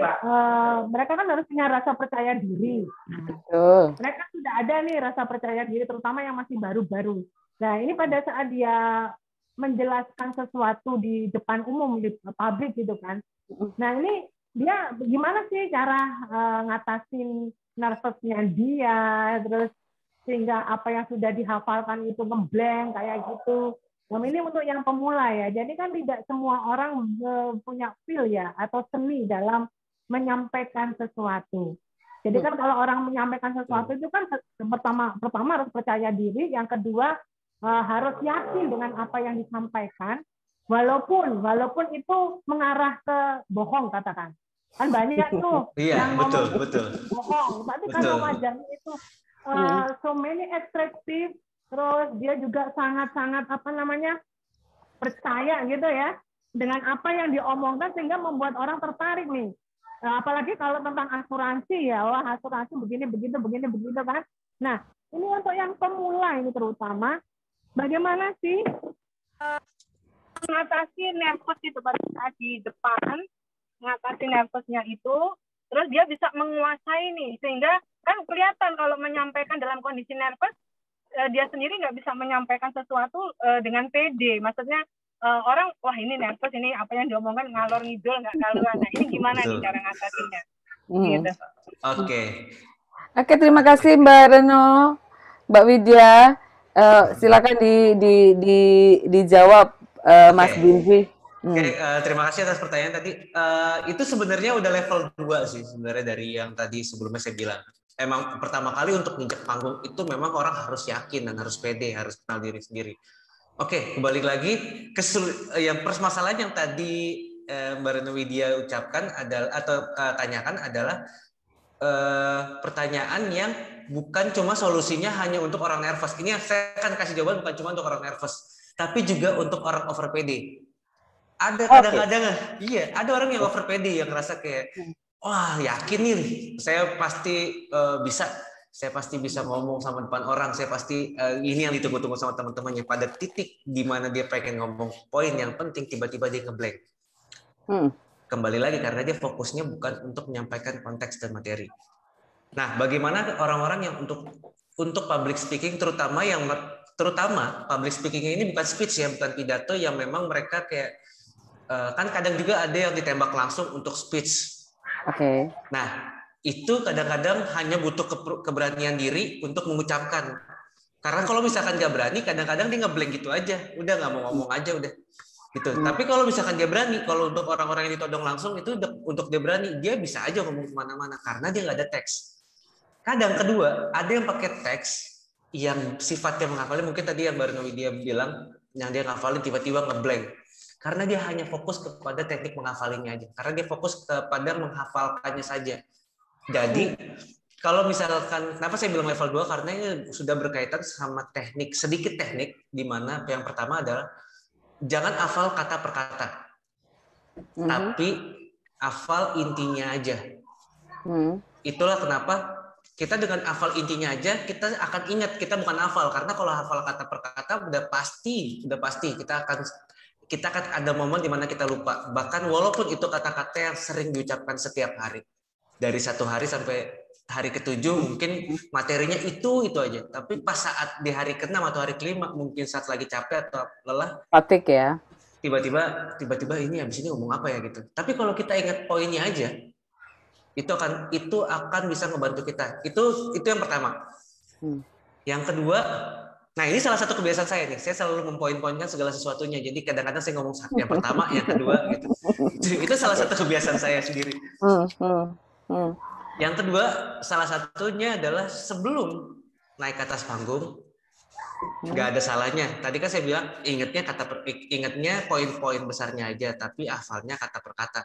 S3: mereka kan harus punya rasa percaya diri.
S1: Betul.
S3: Mereka sudah ada nih rasa percaya diri, terutama yang masih baru-baru. Nah ini pada saat dia menjelaskan sesuatu di depan umum di publik gitu kan. Nah ini dia gimana sih cara ngatasin nervousnya dia, terus sehingga apa yang sudah dihafalkan itu ngeblank kayak gitu. Nah, ini untuk yang pemula ya. Jadi kan tidak semua orang punya feel ya atau seni dalam menyampaikan sesuatu. Jadi kan kalau orang menyampaikan sesuatu itu kan pertama harus percaya diri, yang kedua harus yakin dengan apa yang disampaikan, walaupun itu mengarah ke bohong katakan. Kan banyak tuh yang ngomong bohong, tapi kalau wajahnya itu so many attractive, terus dia juga sangat-sangat percaya gitu ya dengan apa yang diomongkan sehingga membuat orang tertarik nih. Nah, apalagi kalau tentang asuransi ya, wah asuransi begini begitu kan. Nah, ini untuk yang pemula ini terutama, bagaimana sih mengatasi nervous itu pada saat di depan, mengatasi nervousnya itu, terus dia bisa menguasai nih, sehingga kan kelihatan kalau menyampaikan dalam kondisi nervous, dia sendiri nggak bisa menyampaikan sesuatu dengan pede. Maksudnya orang, wah ini nervous, ini apa yang diomongkan ngalor ngidul, nggak kaluan. Nah ini gimana nih cara ngatasinya? Gitu.
S1: Oke, terima kasih Mbak Reno, Mbak Widya. Silakan dijawab Mas Binvi.
S2: Terima kasih atas pertanyaan tadi. Itu sebenarnya udah level 2 sih sebenarnya dari yang tadi sebelumnya saya bilang. Emang pertama kali untuk nginjak panggung itu memang orang harus yakin dan harus pede, harus kenal diri sendiri. Oke, balik lagi ke yang permasalahan yang tadi Mbak Reno Widya ucapkan adalah atau tanyakan adalah pertanyaan yang bukan cuma solusinya hanya untuk orang nervous. Ini yang saya akan kasih jawaban bukan cuma untuk orang nervous, tapi juga untuk orang over PD. Ada kadang-kadang, iya, ada orang yang over PD yang ngerasa kayak, wah yakin nih, saya pasti bisa ngomong sama depan orang, saya pasti ini yang ditunggu-tunggu sama teman-temannya. Pada titik di mana dia pengen ngomong poin yang penting, tiba-tiba dia ngeblank. Kembali lagi karena dia fokusnya bukan untuk menyampaikan konteks dan materi. Nah, bagaimana orang-orang yang untuk public speaking, terutama public speaking ini bukan speech ya, bukan pidato, yang memang mereka kayak kan kadang juga ada yang ditembak langsung untuk speech.
S1: Oke.
S2: Nah, itu kadang-kadang hanya butuh keberanian diri untuk mengucapkan. Karena kalau misalkan nggak berani, kadang-kadang dia ngeblank gitu aja, udah nggak mau ngomong aja udah. Gitu. Tapi kalau misalkan dia berani, kalau untuk orang-orang yang ditodong langsung itu untuk dia berani, dia bisa aja ngomong kemana-mana karena dia nggak ada teks. Kadang kedua, ada yang pakai teks yang sifatnya menghafalin, mungkin tadi yang baru Widya bilang, yang dia ngafalin tiba-tiba ngeblank. Karena dia hanya fokus kepada teknik menghafalinya aja. Karena dia fokus kepada menghafalkannya saja. Jadi, kalau misalkan, kenapa saya bilang level 2? Karena ini sudah berkaitan sama teknik, sedikit teknik, di mana yang pertama adalah jangan hafal kata per kata, tapi hafal intinya aja. Itulah kenapa kita dengan hafal intinya aja kita akan ingat, kita bukan hafal. Karena kalau hafal kata per kata udah pasti kita akan ada momen di mana kita lupa. Bahkan walaupun itu kata-kata yang sering diucapkan setiap hari, dari satu hari sampai hari ke-7 mungkin materinya itu aja. Tapi pas saat di hari ke-6 atau hari ke-5 mungkin saat lagi capek atau lelah,
S1: Patik ya.
S2: Tiba-tiba ini habis ini ngomong apa ya gitu. Tapi kalau kita ingat poinnya aja, itu akan bisa membantu kita. Itu yang pertama. Yang kedua, nah ini salah satu kebiasaan saya nih. Saya selalu mempoin-poinkan segala sesuatunya. Jadi kadang-kadang saya ngomong yang pertama, yang kedua gitu. Itu salah satu kebiasaan saya sendiri. Yang kedua, salah satunya adalah sebelum naik ke atas panggung, nggak ada salahnya. Tadi kan saya bilang ingatnya poin-poin besarnya aja, tapi hafalnya kata per kata.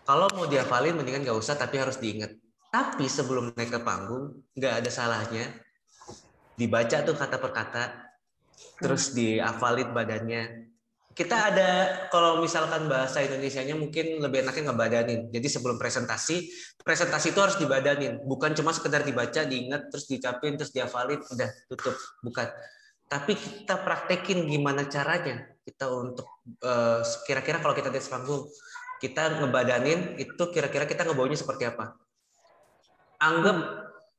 S2: Kalau mau dihafalin, mendingan nggak usah, tapi harus diingat. Tapi sebelum naik ke panggung, nggak ada salahnya dibaca tuh kata per kata, terus dihafalin badannya. Kita ada, kalau misalkan bahasa Indonesianya mungkin lebih enaknya ngebadanin. Jadi sebelum presentasi itu harus dibadanin. Bukan cuma sekedar dibaca, diingat, terus diucapin, terus dihafalin, udah tutup. Bukan. Tapi kita praktekin gimana caranya kita untuk kira-kira kalau kita di atas panggung, kita ngebadanin itu kira-kira kita ngebawanya seperti apa. Anggap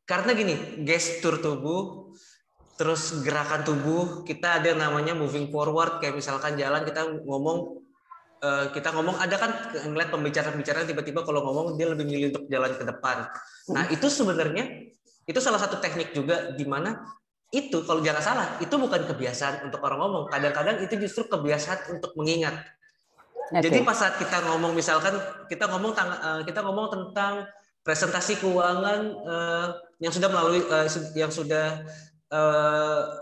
S2: karena gini, gestur tubuh, terus gerakan tubuh, kita ada namanya moving forward, kayak misalkan jalan kita ngomong ada kan ngeliat pembicara-pembicara tiba-tiba kalau ngomong dia lebih milih untuk jalan ke depan. Nah itu sebenarnya itu salah satu teknik juga di mana itu kalau jangan salah itu bukan kebiasaan untuk orang ngomong. Kadang-kadang itu justru kebiasaan untuk mengingat. Jadi pas saat kita ngomong misalkan kita ngomong tentang presentasi keuangan yang sudah melalui yang sudah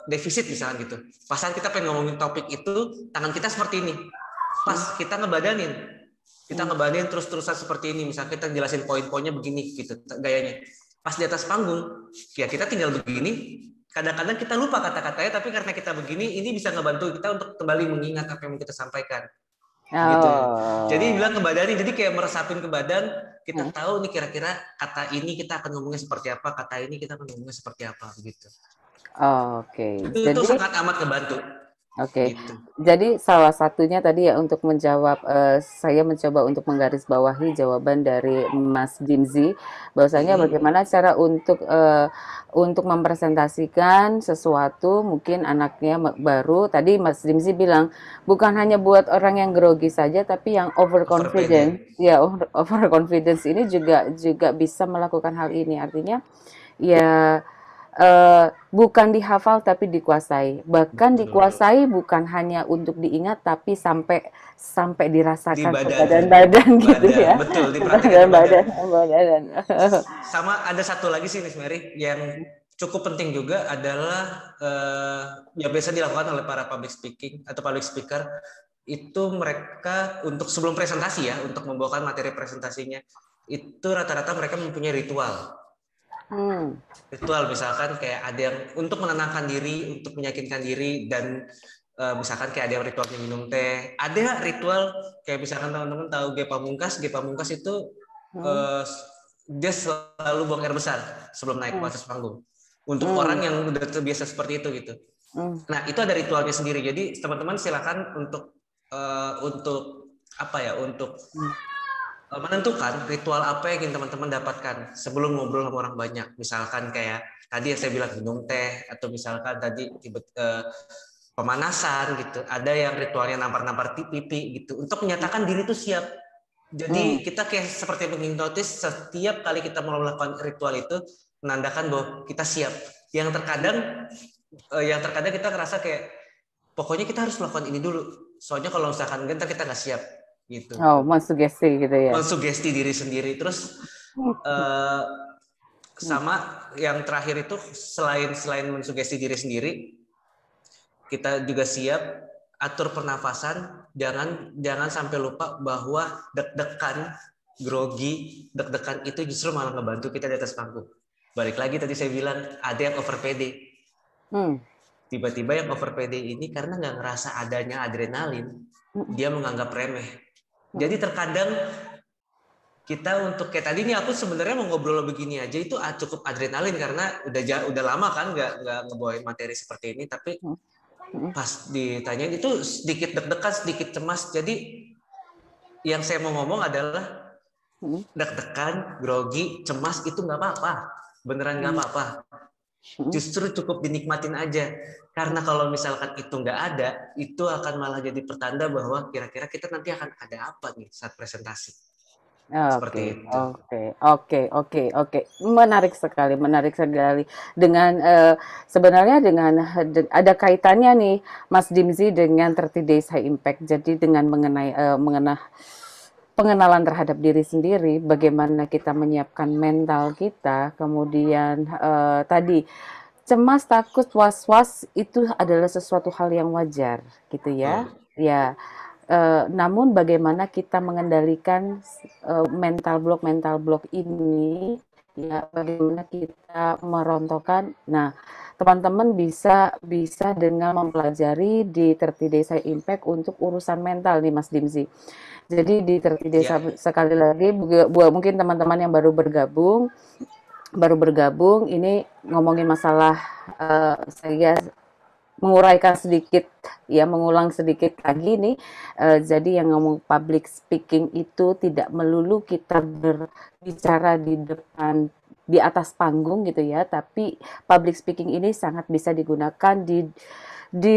S2: defisit misalnya gitu. Pas saat kita pengen ngomongin topik itu tangan kita seperti ini. Pas kita ngebadanin terus-terusan seperti ini, misalnya kita jelasin poin-poinnya begini gitu gayanya. Pas di atas panggung ya kita tinggal begini, kadang-kadang kita lupa kata-katanya, tapi karena kita begini ini bisa ngebantu kita untuk kembali mengingat apa yang kita sampaikan. Gitu. Jadi bilang ngebadanin, jadi kayak meresapin ke badan, kita tahu nih kira-kira kata ini kita akan ngomongnya seperti apa, kata ini kita akan ngomongnya seperti apa gitu. Itu sangat amat ngebantu.
S1: Gitu. Jadi salah satunya tadi ya untuk menjawab, saya mencoba untuk menggarisbawahi jawaban dari Mas Dimzi, bahwasanya bagaimana cara untuk mempresentasikan sesuatu, mungkin anaknya baru, tadi Mas Dimzi bilang, bukan hanya buat orang yang grogi saja, tapi yang overconfident, ya overconfidence ini juga bisa melakukan hal ini, artinya ya bukan dihafal tapi dikuasai. Bahkan dikuasai bukan hanya untuk diingat tapi sampai dirasakan di badan-badan gitu ya.
S2: Betul, diperhatikan badan. Sama ada satu lagi sih Miss Mary yang cukup penting juga adalah yang biasa dilakukan oleh para public speaking atau public speaker itu mereka untuk sebelum presentasi ya, untuk membawakan materi presentasinya itu rata-rata mereka mempunyai ritual. Ritual misalkan kayak ada yang untuk menenangkan diri, untuk meyakinkan diri, dan misalkan kayak ada yang ritualnya minum teh, ada ritual kayak misalkan teman-teman tahu Ge Pamungkas itu dia selalu buang air besar sebelum naik ke atas panggung untuk orang yang udah terbiasa seperti itu gitu. Nah itu ada ritualnya sendiri, jadi teman-teman silakan untuk menentukan ritual apa yang ingin teman-teman dapatkan sebelum ngobrol sama orang banyak. Misalkan kayak tadi yang saya bilang minum teh, atau misalkan tadi pemanasan gitu. Ada yang ritualnya nampar-nampar pipi gitu untuk menyatakan diri itu siap. Jadi kita kayak seperti menghipnotis, setiap kali kita mau melakukan ritual itu menandakan bahwa kita siap. Yang terkadang kita ngerasa kayak pokoknya kita harus melakukan ini dulu. Soalnya kalau misalkan enggak kita nggak siap. Gitu.
S1: Mensugesti gitu ya.
S2: Mensugesti diri sendiri. Terus sama yang terakhir itu selain mensugesti diri sendiri, kita juga siap atur pernafasan. Jangan sampai lupa bahwa deg-degan, grogi, deg-degan itu justru malah ngebantu kita di atas panggung. Balik lagi tadi saya bilang ada yang over PD. Tiba-tiba yang over PD ini karena nggak ngerasa adanya adrenalin, dia menganggap remeh. Jadi terkadang kita untuk kayak tadi nih aku sebenarnya mau ngobrol begini aja itu cukup adrenalin karena udah lama kan nggak ngebawain materi seperti ini, tapi pas ditanyain itu sedikit deg-degan, sedikit cemas. Jadi yang saya mau ngomong adalah deg-degan, grogi, cemas itu nggak apa-apa, beneran nggak apa-apa. Justru cukup dinikmatin aja. Karena kalau misalkan itu nggak ada, itu akan malah jadi pertanda bahwa kira-kira kita nanti akan ada apa nih saat presentasi.
S1: Oke. Menarik sekali. Dengan sebenarnya dengan ada kaitannya nih, Mas Dimzi dengan 30 Days High Impact. Jadi dengan mengenai pengenalan terhadap diri sendiri, bagaimana kita menyiapkan mental kita, kemudian tadi cemas, takut, was-was itu adalah sesuatu hal yang wajar, gitu ya. Ya, namun bagaimana kita mengendalikan mental block ini, ya bagaimana kita merontokkan. Nah, teman-teman bisa dengan mempelajari di 30 Days High Impact untuk urusan mental nih Mas Dimzi. Jadi di 30 Days sekali lagi buat mungkin teman-teman yang baru bergabung ini ngomongin masalah saya menguraikan sedikit, ya mengulang sedikit lagi nih. Jadi yang ngomong public speaking itu tidak melulu kita berbicara di depan di atas panggung gitu ya, tapi public speaking ini sangat bisa digunakan di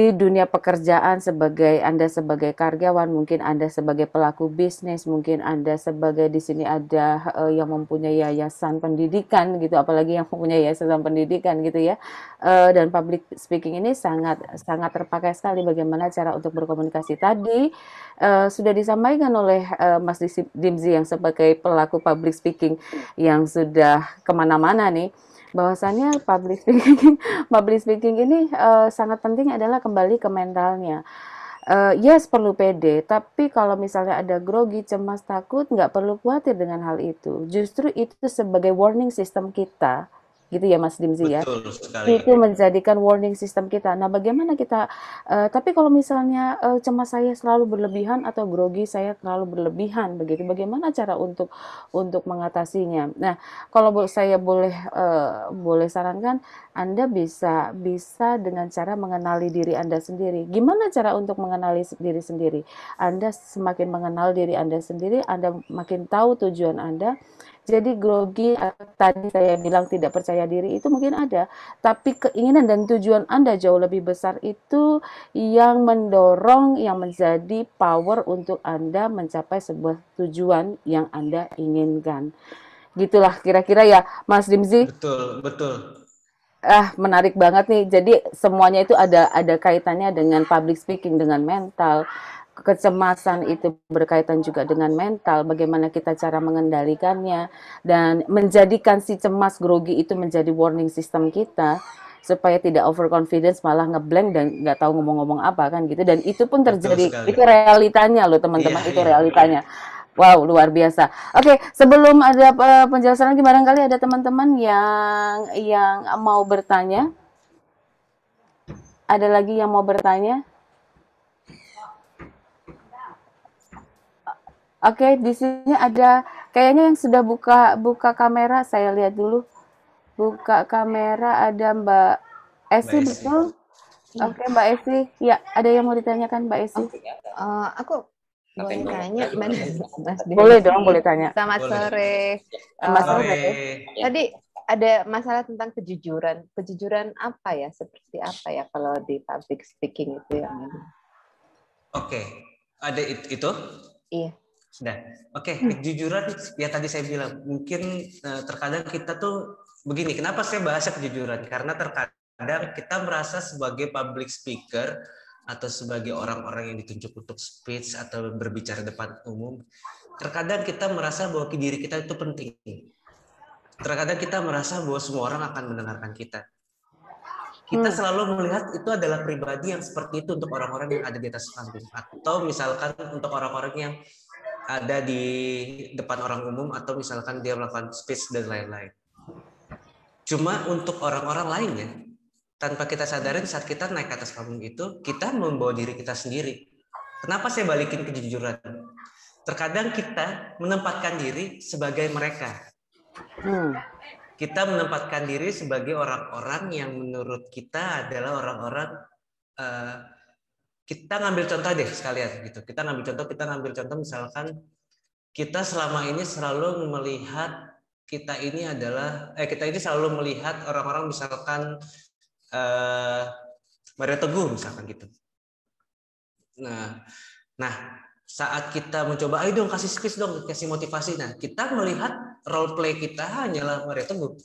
S1: dunia pekerjaan sebagai Anda sebagai karyawan, mungkin Anda sebagai pelaku bisnis, mungkin Anda sebagai di sini ada yang mempunyai yayasan pendidikan gitu, apalagi yang mempunyai yayasan pendidikan gitu ya. Dan public speaking ini sangat sangat terpakai sekali bagaimana cara untuk berkomunikasi tadi sudah disampaikan oleh Mas Dimzi yang sebagai pelaku public speaking yang sudah kemana-mana nih bahwasannya public speaking ini sangat penting adalah kembali ke mentalnya. Yes, perlu pede, tapi kalau misalnya ada grogi, cemas, takut, nggak perlu khawatir dengan hal itu. Justru itu sebagai warning system kita, gitu ya Mas Dimzi ya.
S2: Betul sekali.
S1: Itu menjadikan warning system kita. Nah, bagaimana kita, tapi kalau misalnya cemas saya selalu berlebihan atau grogi saya selalu berlebihan, begitu, bagaimana cara untuk mengatasinya? Nah, kalau saya boleh sarankan, Anda bisa dengan cara mengenali diri Anda sendiri. Gimana cara untuk mengenali diri sendiri? Anda semakin mengenal diri Anda sendiri, Anda makin tahu tujuan Anda. Jadi grogi atau tadi saya bilang tidak percaya diri itu mungkin ada, tapi keinginan dan tujuan Anda jauh lebih besar itu yang mendorong, yang menjadi power untuk Anda mencapai sebuah tujuan yang Anda inginkan. Gitulah kira-kira ya, Mas Dimzi.
S2: Betul, betul.
S1: Menarik banget nih. Jadi semuanya itu ada kaitannya dengan public speaking, dengan mental. Kecemasan itu berkaitan juga dengan mental, bagaimana kita cara mengendalikannya dan menjadikan si cemas grogi itu menjadi warning system kita supaya tidak overconfidence malah ngeblank dan nggak tahu ngomong-ngomong apa kan gitu, dan itu pun
S2: Betul
S1: terjadi,
S2: sekali.
S1: itu realitanya loh
S2: Iya,
S1: teman-teman, itu
S2: iya.
S1: realitanya. Wow, luar biasa. Oke, sebelum ada penjelasan lagi, barangkali ada teman-teman yang mau bertanya. Ada lagi yang mau bertanya? Oke, di sini ada kayaknya yang sudah buka kamera. Saya lihat dulu. Buka kamera ada Mbak Esi,
S2: Mbak Esi.
S1: betul? Oke, Mbak Esi. Ya, ada yang mau ditanyakan Mbak Esi?
S4: Aku boleh tanya, Mas Dimzi?
S1: Boleh dong, boleh tanya.
S4: Selamat
S2: Boleh.
S4: sore.
S1: Selamat
S2: Sore.
S1: sore.
S4: Tadi ada masalah tentang kejujuran. Kejujuran apa ya? Seperti apa ya kalau di public speaking itu yang ini?
S2: Oke, ada itu?
S4: Iya.
S2: Sudah. Oke, kejujuran ya tadi saya bilang mungkin terkadang kita tuh begini. Kenapa saya bahas kejujuran? Karena terkadang kita merasa sebagai public speaker atau sebagai orang-orang yang ditunjuk untuk speech atau berbicara depan umum, terkadang kita merasa bahwa diri kita itu penting. Terkadang kita merasa bahwa semua orang akan mendengarkan kita. Kita selalu melihat itu adalah pribadi yang seperti itu untuk orang-orang yang ada di atas panggung, atau misalkan untuk orang-orang yang ada di depan orang umum, atau misalkan dia melakukan speech dan lain-lain. Cuma untuk orang-orang lainnya, tanpa kita sadarin saat kita naik ke atas panggung itu, kita membawa diri kita sendiri. Kenapa saya balikin kejujuran? Terkadang kita menempatkan diri sebagai mereka. Kita menempatkan diri sebagai orang-orang yang menurut kita adalah orang-orang, kita ngambil contoh deh sekalian gitu. Kita ngambil contoh misalkan kita selama ini selalu melihat kita ini selalu melihat orang-orang misalkan Mario Teguh misalkan gitu. Nah, saat kita mencoba, ayo dong kasih speech dong, kasih motivasi. Nah, kita melihat role play kita hanyalah Mario Teguh.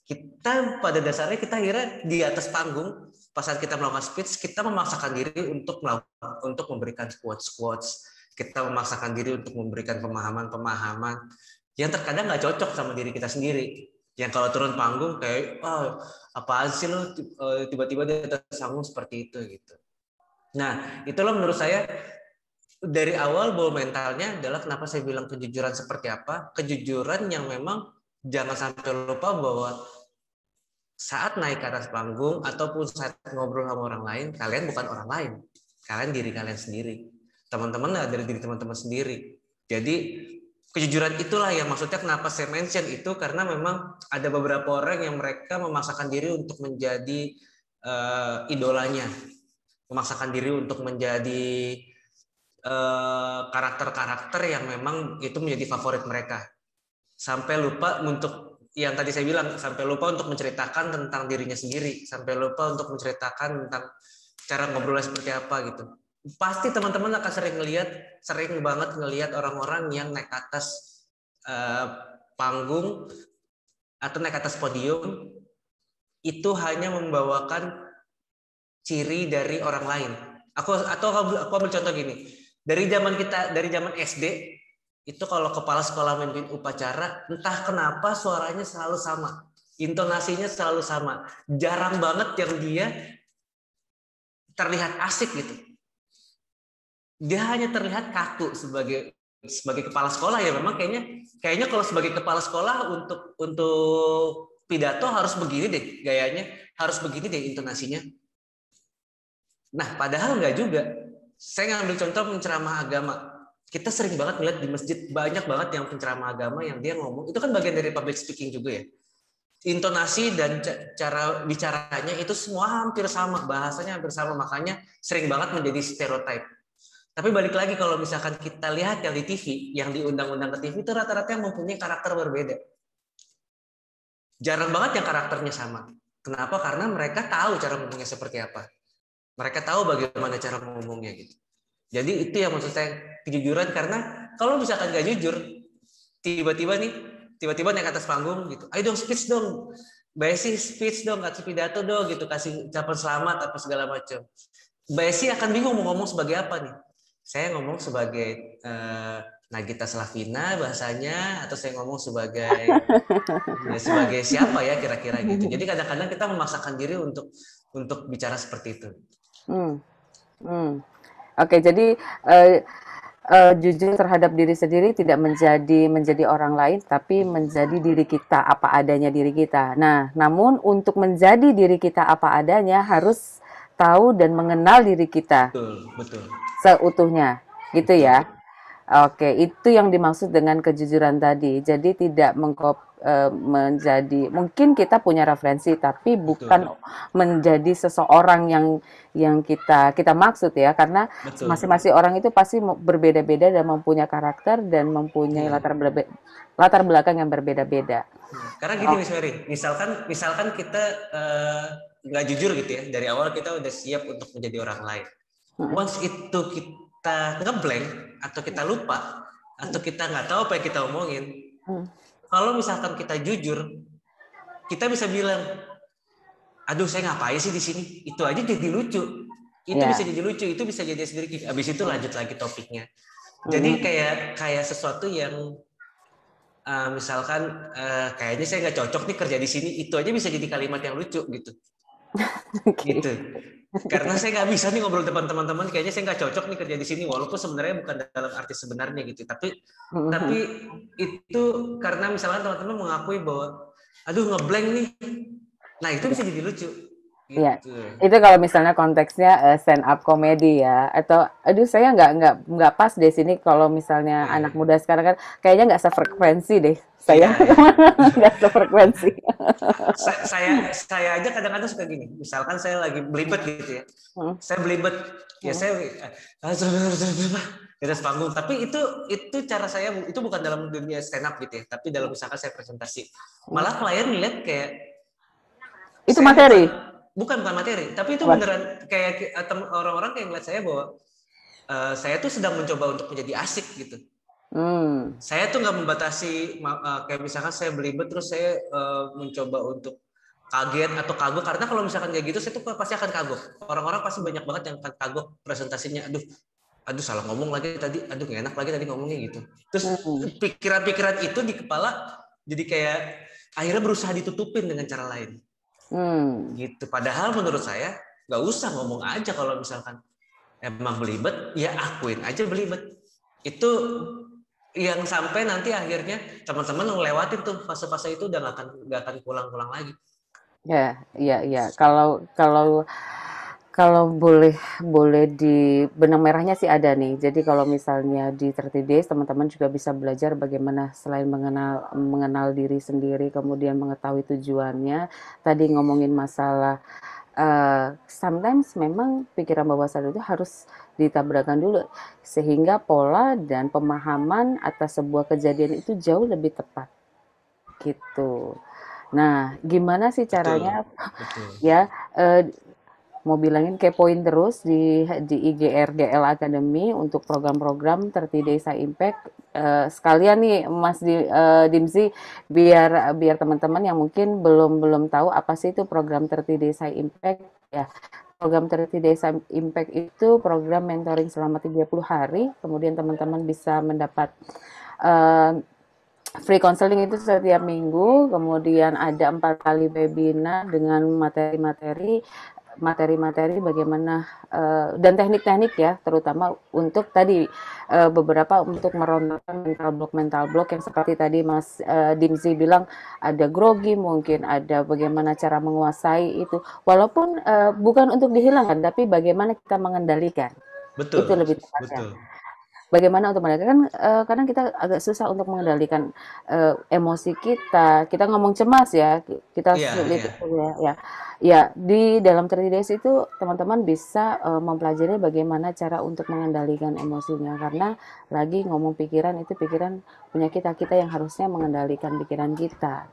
S2: Kita pada dasarnya kita kira di atas panggung, pas saat kita melakukan speech, kita memaksakan diri untuk memberikan quotes. Kita memaksakan diri untuk memberikan pemahaman yang terkadang nggak cocok sama diri kita sendiri. Yang kalau turun panggung kayak, apaan sih lo tiba-tiba di atas panggung seperti itu gitu. Nah, itulah menurut saya dari awal bahwa mentalnya adalah kenapa saya bilang kejujuran seperti apa. Kejujuran yang memang jangan sampai lupa bahwa saat naik ke atas panggung ataupun saat ngobrol sama orang lain, kalian bukan orang lain. Kalian diri kalian sendiri. Teman-teman adalah diri teman-teman sendiri. Jadi kejujuran itulah yang maksudnya kenapa saya mention itu, karena memang ada beberapa orang yang mereka memaksakan diri untuk menjadi idolanya, memaksakan diri untuk menjadi karakter-karakter yang memang itu menjadi favorit mereka, sampai lupa untuk yang tadi saya bilang, sampai lupa untuk menceritakan tentang dirinya sendiri, sampai lupa untuk menceritakan tentang cara ngobrolnya seperti apa gitu. Pasti teman-teman akan sering banget ngelihat orang-orang yang naik ke atas panggung atau naik ke atas podium itu hanya membawakan ciri dari orang lain. Aku ambil contoh gini. Dari zaman SD itu kalau kepala sekolah memimpin upacara, entah kenapa suaranya selalu sama, intonasinya selalu sama. Jarang banget yang dia terlihat asik gitu. Dia hanya terlihat kaku sebagai kepala sekolah ya. Memang kayaknya kalau sebagai kepala sekolah untuk pidato harus begini deh gayanya, harus begini deh intonasinya. Nah, padahal enggak juga. Saya ngambil contoh penceramah agama. Kita sering banget melihat di masjid banyak banget yang penceramah agama yang dia ngomong, itu kan bagian dari public speaking juga ya. Intonasi dan cara bicaranya itu semua hampir sama, bahasanya hampir sama, makanya sering banget menjadi stereotype. Tapi balik lagi kalau misalkan kita lihat yang di TV, yang diundang-undang ke TV itu rata-rata yang mempunyai karakter berbeda. Jarang banget yang karakternya sama. Kenapa? Karena mereka tahu cara ngomongnya seperti apa. Mereka tahu bagaimana cara ngomongnya gitu. Jadi itu yang maksud saya kejujuran, karena kalau misalkan nggak jujur, tiba-tiba naik atas panggung gitu, ayo dong speech dong, Besi speech dong, kasih pidato dong gitu, kasih ucapan selamat apa segala macam. Besi akan bingung mau ngomong sebagai apa nih. Saya ngomong sebagai Nagita Slavina bahasanya, atau saya ngomong sebagai siapa ya kira-kira gitu. Jadi kadang-kadang kita memaksakan diri untuk bicara seperti itu.
S1: Oke, jadi jujur terhadap diri sendiri, tidak menjadi orang lain, tapi menjadi diri kita, apa adanya diri kita. Nah, namun untuk menjadi diri kita apa adanya harus tahu dan mengenal diri kita.
S2: Betul.
S1: Seutuhnya, gitu ya. Oke, itu yang dimaksud dengan kejujuran tadi. Jadi tidak menjadi, mungkin kita punya referensi, tapi bukan menjadi seseorang yang kita maksud ya, karena masing-masing orang itu pasti berbeda-beda dan mempunyai karakter dan mempunyai latar belakang yang berbeda-beda.
S2: Karena gini Miss Mary, misalkan kita nggak jujur gitu ya, dari awal kita udah siap untuk menjadi orang lain. Once itu kita ngeblank atau kita lupa atau kita nggak tahu apa yang kita omongin, kalau misalkan kita jujur, kita bisa bilang, aduh saya ngapain sih di sini, itu aja jadi lucu, bisa jadi lucu, itu bisa jadi sendiri, abis itu lanjut lagi topiknya. Jadi kayak sesuatu yang misalkan kayaknya saya nggak cocok nih kerja di sini, itu aja bisa jadi kalimat yang lucu gitu. Gitu. Karena saya nggak bisa nih ngobrol depan teman-teman, kayaknya saya nggak cocok nih kerja di sini, walaupun sebenarnya bukan dalam arti sebenarnya gitu, tapi itu karena misalnya teman-teman mengakui bahwa aduh ngeblank nih, nah itu bisa jadi lucu. Gitu.
S1: Ya, itu kalau misalnya konteksnya stand up comedy ya, atau aduh saya nggak pas deh sini kalau misalnya anak muda sekarang kan kayaknya nggak sefrekuensi deh. Saya nggak sefrekuensi.
S2: Saya aja kadang-kadang suka gini, misalkan saya lagi belibet gitu ya, saya belibet, ya saya di atas panggung, tapi itu cara saya, itu bukan dalam dunia stand up gitu ya, tapi dalam misalkan saya presentasi, malah klien ngeliat kayak
S1: itu materi.
S2: Bukan materi, tapi itu beneran kayak orang-orang kayak ngeliat saya bahwa saya tuh sedang mencoba untuk menjadi asik gitu. Saya tuh nggak membatasi, kayak misalkan saya belibet terus saya mencoba untuk kaget atau kagok, karena kalau misalkan kayak gitu saya tuh pasti akan kagok. Orang-orang pasti banyak banget yang akan kagok presentasinya, aduh salah ngomong lagi tadi, aduh nggak enak lagi tadi ngomongnya gitu. Terus pikiran-pikiran itu di kepala jadi kayak akhirnya berusaha ditutupin dengan cara lain. Gitu. Padahal menurut saya nggak usah ngomong aja, kalau misalkan emang belibet ya akuin aja belibet. Itu yang sampai nanti akhirnya teman-teman ngelewatin tuh fase-fase itu, udah nggak akan pulang-pulang lagi.
S1: Ya. Kalau boleh di benang merahnya sih ada nih. Jadi kalau misalnya di 30 Days teman-teman juga bisa belajar bagaimana selain mengenal diri sendiri, kemudian mengetahui tujuannya. Tadi ngomongin masalah sometimes memang pikiran bawah sadar itu harus ditabrakkan dulu sehingga pola dan pemahaman atas sebuah kejadian itu jauh lebih tepat gitu. Nah, gimana sih
S2: Betul,
S1: caranya
S2: betul.
S1: ya mau bilangin kepoin terus di IG RGL Academy untuk program-program 30 Desa Impact. Sekalian nih Mas Dimsi biar biar teman-teman yang mungkin belum tahu apa sih itu program 30 Desa Impact ya. Program 30 Desa Impact itu program mentoring selama 30 hari, kemudian teman-teman bisa mendapat eh, free counseling itu setiap minggu, kemudian ada 4 kali webinar dengan materi-materi bagaimana dan teknik-teknik ya, terutama untuk tadi beberapa untuk merontokkan mental block yang seperti tadi Mas Dimzi bilang ada grogi, mungkin ada bagaimana cara menguasai itu, walaupun bukan untuk dihilangkan, tapi bagaimana kita mengendalikan
S2: Betul,
S1: itu lebih tepatnya.
S2: betul.
S1: Bagaimana untuk mengendalikan kadang kita agak susah untuk mengendalikan emosi kita. Kita ngomong cemas ya, kita
S2: Iya,
S1: sulit
S2: iya.
S1: itu ya. Ya, ya di dalam 30 days itu teman-teman bisa mempelajari bagaimana cara untuk mengendalikan emosinya karena lagi ngomong pikiran itu pikiran punya kita yang harusnya mengendalikan pikiran kita.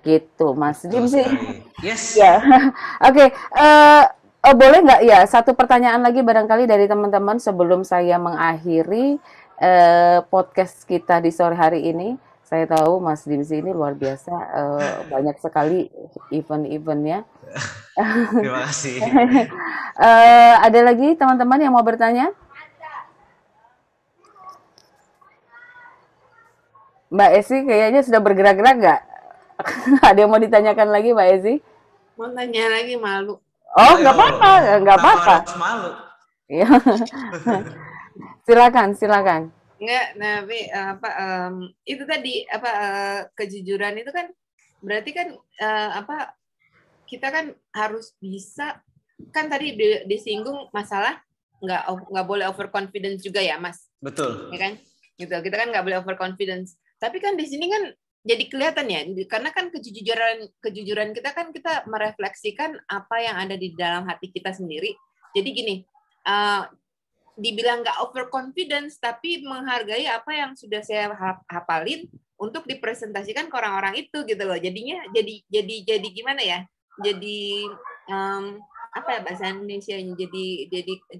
S1: Gitu, Mas
S2: Betul
S1: Dim sih.
S2: sekali. Yes.
S1: Ya, oke. Boleh nggak ya satu pertanyaan lagi barangkali dari teman-teman sebelum saya mengakhiri podcast kita di sore hari ini. Saya tahu Mas Dimsi ini luar biasa, banyak sekali event-eventnya.
S2: Terima kasih.
S1: Ada lagi teman-teman yang mau bertanya? Mbak Esi kayaknya sudah bergerak-gerak nggak? Ada yang mau ditanyakan lagi Mbak Esi?
S5: Mau tanya lagi malu.
S1: Oh, nggak apa-apa, nggak
S2: Kenapa
S1: apa-apa.
S2: harus malu?
S1: Ya. Silakan.
S5: Enggak, tapi itu tadi kejujuran itu kan berarti kan kita kan harus bisa kan tadi disinggung masalah nggak boleh overconfidence juga ya, Mas.
S2: Betul.
S5: Ya kan? Gitu. Kita kan nggak boleh overconfidence. Tapi kan di sini kan jadi kelihatan ya, karena kan kejujuran kita kan kita merefleksikan apa yang ada di dalam hati kita sendiri. Jadi gini, dibilang nggak overconfidence, tapi menghargai apa yang sudah saya hafalin untuk dipresentasikan ke orang-orang itu gitu loh. Jadinya jadi gimana ya? Jadi apa ya bahasa Indonesia-nya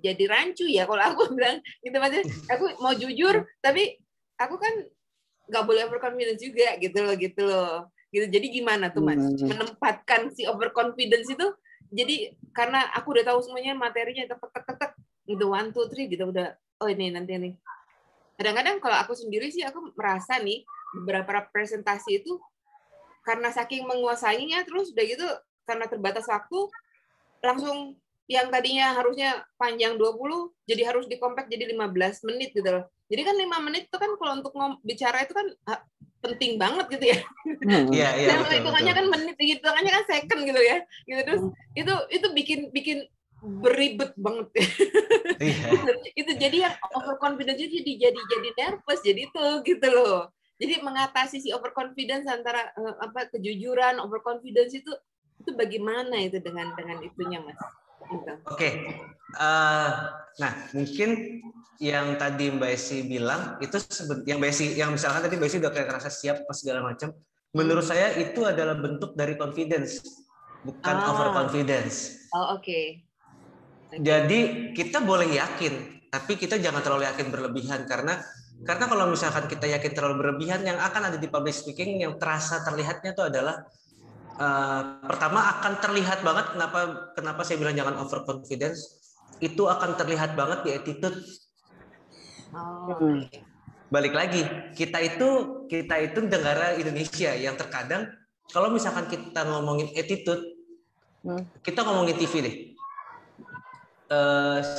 S5: jadi rancu ya kalau aku bilang gitu, maksudnya aku mau jujur tapi aku kan nggak boleh overconfidence juga gitu loh. Jadi gimana tuh Mas menempatkan si overconfidence itu? Jadi karena aku udah tahu semuanya materinya tek gitu 1, 2, 3 gitu udah, oh ini nanti nih. Kadang-kadang kalau aku sendiri sih aku merasa nih beberapa presentasi itu karena saking menguasainya, terus udah gitu karena terbatas waktu langsung yang tadinya harusnya panjang 20 jadi harus dikompact jadi 15 menit gitu loh. Jadi kan 5 menit itu kan kalau untuk bicara itu kan penting banget gitu ya.
S2: Iya,
S5: betul. Hitungannya kan menit, hitungannya kan second gitu ya. Gitu terus itu bikin beribet banget ya. Itu jadi yang overconfidence jadi nervous jadi itu gitu loh. Jadi mengatasi si overconfidence antara kejujuran, overconfidence itu bagaimana itu dengan itunya Mas? Gitu.
S2: Oke. Nah, mungkin yang tadi Mbak Esi bilang itu yang Mbak Esi yang misalkan tadi Mbak Esi udah kayak kerasa siap pas segala macam. Menurut saya itu adalah bentuk dari confidence, bukan overconfidence.
S5: Oh, oke.
S2: Jadi kita boleh yakin, tapi kita jangan terlalu yakin berlebihan karena kalau misalkan kita yakin terlalu berlebihan, yang akan ada di public speaking yang terasa terlihatnya itu adalah pertama akan terlihat banget kenapa saya bilang jangan overconfidence, itu akan terlihat banget di attitude. Balik lagi, kita itu negara Indonesia yang terkadang kalau misalkan kita ngomongin attitude, kita ngomongin TV deh.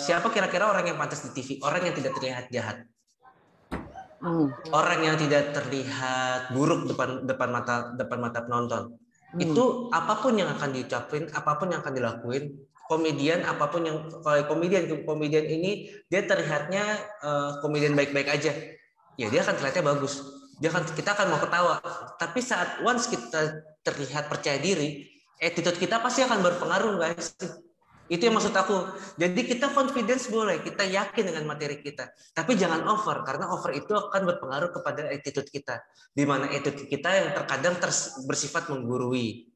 S2: Siapa kira-kira orang yang pantas di TV? Orang yang tidak terlihat jahat, orang yang tidak terlihat buruk depan mata penonton. Itu apapun yang akan diucapin, apapun yang akan dilakuin, komedian apapun yang kalau komedian ini dia terlihatnya komedian baik-baik aja, ya dia akan terlihatnya bagus. Kita akan mau ketawa. Tapi saat once kita terlihat percaya diri, attitude kita pasti akan berpengaruh, guys. Itu yang maksud aku. Jadi kita confidence boleh, kita yakin dengan materi kita, tapi jangan over, karena over itu akan berpengaruh kepada attitude kita, di mana attitude kita yang terkadang bersifat menggurui.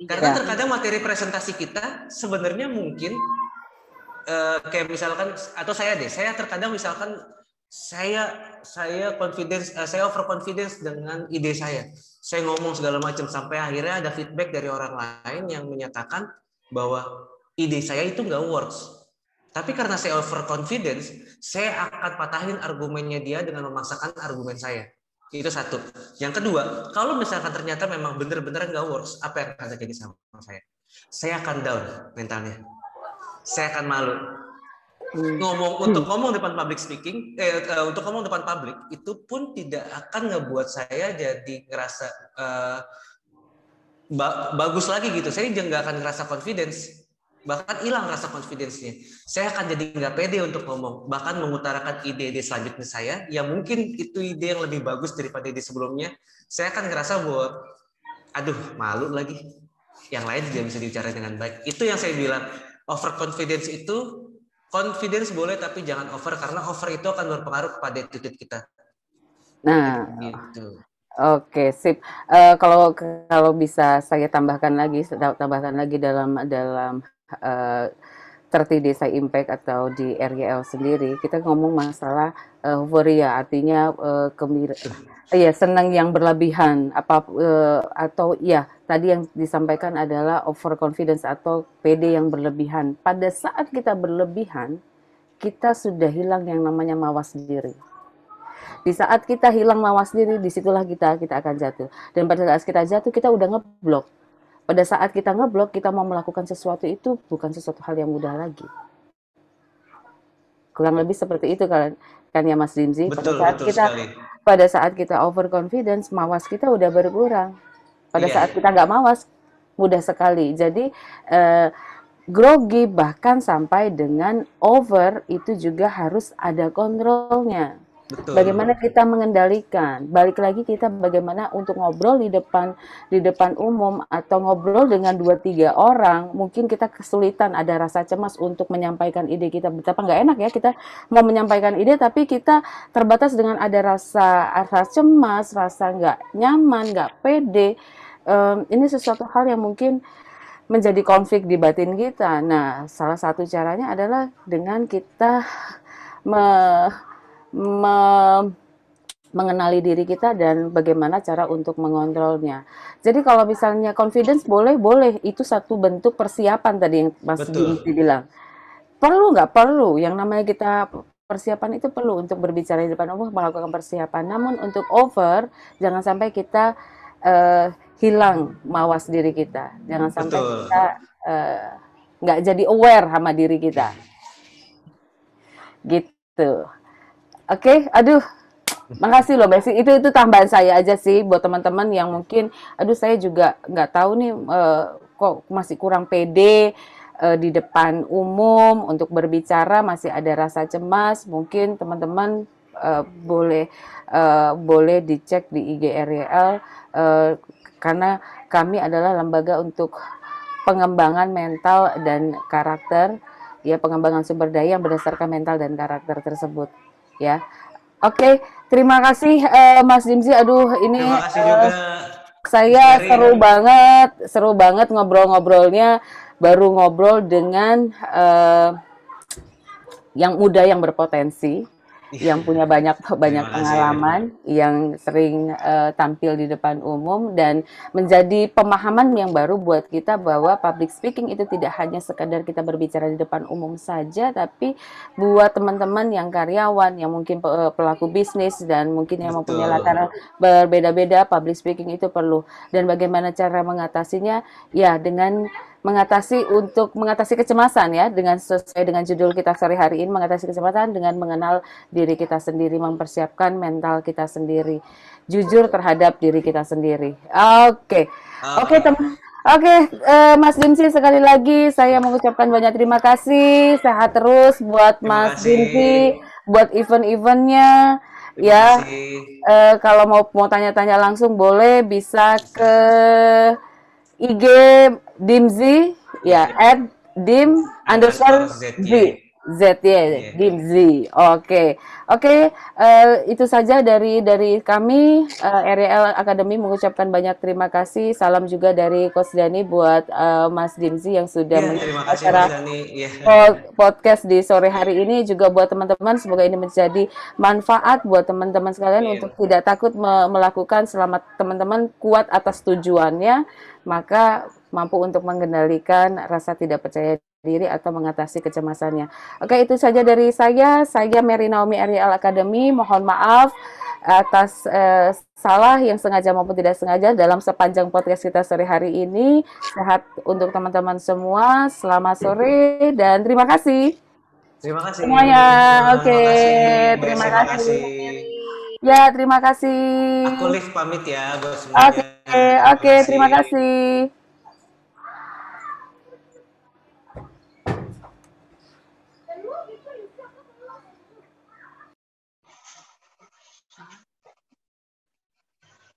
S2: Karena terkadang materi presentasi kita sebenarnya mungkin kayak misalkan, atau saya terkadang misalkan saya confidence, saya over confidence dengan ide saya ngomong segala macam sampai akhirnya ada feedback dari orang lain yang menyatakan bahwa ide saya itu nggak works. Tapi karena saya over confidence, saya akan patahin argumennya dia dengan memaksakan argumen saya. Itu satu. Yang kedua, kalau misalkan ternyata memang benar-benar nggak works, apa yang akan terjadi sama saya? Saya akan down mentalnya. Saya akan malu. Untuk ngomong depan public speaking, untuk ngomong depan publik itu pun tidak akan ngebuat saya jadi ngerasa bagus lagi gitu. Saya juga nggak akan ngerasa confidence, bahkan hilang rasa confidence-nya. Saya akan jadi nggak pede untuk ngomong, bahkan mengutarakan ide-ide selanjutnya saya, yang mungkin itu ide yang lebih bagus daripada ide sebelumnya. Saya akan ngerasa bahwa, aduh malu lagi, yang lain tidak bisa dibicara dengan baik. Itu yang saya bilang, overconfidence itu, confidence boleh tapi jangan over, karena over itu akan berpengaruh kepada attitude kita.
S1: Nah,
S2: gitu.
S1: Oke, sip. Kalau bisa saya tambahkan lagi dalam 30 Days Impact atau di RYL sendiri, kita ngomong masalah euforia, artinya senang yang berlebihan, atau ya tadi yang disampaikan adalah overconfidence atau PD yang berlebihan. Pada saat kita berlebihan, kita sudah hilang yang namanya mawas diri. Di saat kita hilang mawas diri, disitulah kita akan jatuh. Dan pada saat kita jatuh, kita udah ngeblok. Pada saat kita ngeblok, kita mau melakukan sesuatu itu bukan sesuatu hal yang mudah lagi. Kurang lebih seperti itu kan ya Mas Dimzi. Pada saat kita overconfidence, mawas kita udah berkurang. Pada saat kita nggak mawas, mudah sekali. Jadi grogi bahkan sampai dengan over itu juga harus ada kontrolnya. Betul. Bagaimana kita mengendalikan? Balik lagi kita bagaimana untuk ngobrol di depan umum atau ngobrol dengan 2-3 orang, mungkin kita kesulitan, ada rasa cemas untuk menyampaikan ide kita. Betapa nggak enak ya kita mau menyampaikan ide tapi kita terbatas dengan ada rasa cemas, rasa nggak nyaman, nggak pede. Ini sesuatu hal yang mungkin menjadi konflik di batin kita. Nah, salah satu caranya adalah dengan kita mengenali diri kita dan bagaimana cara untuk mengontrolnya. Jadi kalau misalnya confidence boleh, itu satu bentuk persiapan tadi yang Mas Dimzi bilang. Perlu nggak? Perlu. Yang namanya kita persiapan itu perlu untuk berbicara di depan umum, melakukan persiapan. Namun untuk over, jangan sampai kita hilang mawas diri kita. Jangan sampai kita nggak jadi aware sama diri kita. Gitu. Oke, aduh, makasih loh Mbak. Itu tambahan saya aja sih buat teman-teman yang mungkin, aduh saya juga nggak tahu nih kok masih kurang pede di depan umum untuk berbicara, masih ada rasa cemas. Mungkin teman-teman boleh dicek di IG RYL karena kami adalah lembaga untuk pengembangan mental dan karakter, ya pengembangan sumber daya yang berdasarkan mental dan karakter tersebut. Ya, oke, terima kasih Mas Dimzi. Aduh, ini saya seru banget ngobrol-ngobrolnya. Baru ngobrol dengan yang muda yang berpotensi, yang punya banyak pengalaman, yang sering tampil di depan umum dan menjadi pemahaman yang baru buat kita bahwa public speaking itu tidak hanya sekadar kita berbicara di depan umum saja, tapi buat teman-teman yang karyawan, yang mungkin pelaku bisnis dan mungkin yang mempunyai latar berbeda-beda, public speaking itu perlu. Dan bagaimana cara mengatasinya? Ya, dengan mengatasi kecemasan ya, dengan sesuai dengan judul kita sore hari ini, mengatasi kecemasan dengan mengenal diri kita sendiri, mempersiapkan mental kita sendiri, jujur terhadap diri kita sendiri. Oke, Mas Dimzi, sekali lagi saya mengucapkan banyak terima kasih, sehat terus buat Mas Dimzi, buat event-eventnya,
S2: Terima
S1: Ya,
S2: kasih.
S1: kalau mau tanya-tanya langsung boleh bisa ke IG Dimzi ya
S2: Ya, underscore
S1: @dim_z
S2: ZY.
S1: ZY
S2: Iya.
S1: Dimzi. Oke, itu saja dari kami, REL Academy mengucapkan banyak terima kasih. Salam juga dari Coach Dani buat Mas Dimzi yang sudah
S2: Ya,
S1: mengisi
S2: terima kasih Mas
S1: acara
S2: Dani. Iya.
S1: podcast di sore hari ini, juga buat teman-teman. Semoga ini menjadi manfaat buat teman-teman sekalian untuk
S2: Amin.
S1: tidak takut melakukan, selama teman-teman kuat atas tujuannya, maka mampu untuk mengendalikan rasa tidak percaya diri atau mengatasi kecemasannya. Oke, itu saja dari saya. Saya Mary Naomi REL Academy. Mohon maaf atas salah yang sengaja maupun tidak sengaja dalam sepanjang podcast kita sore hari ini. Sehat untuk teman-teman semua. Selamat sore dan terima kasih
S2: Terima kasih
S1: semuanya.
S2: teman-teman.
S1: Oke,
S2: Makasih. Mbak
S1: terima
S2: Ese,
S1: kasih.
S2: makasih.
S1: Ya, terima kasih.
S2: Aku live pamit ya buat
S1: Oke,
S2: semuanya. Terima
S1: oke, terima
S2: kasih.
S1: kasih.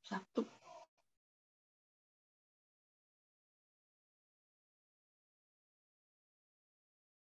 S4: Sabtu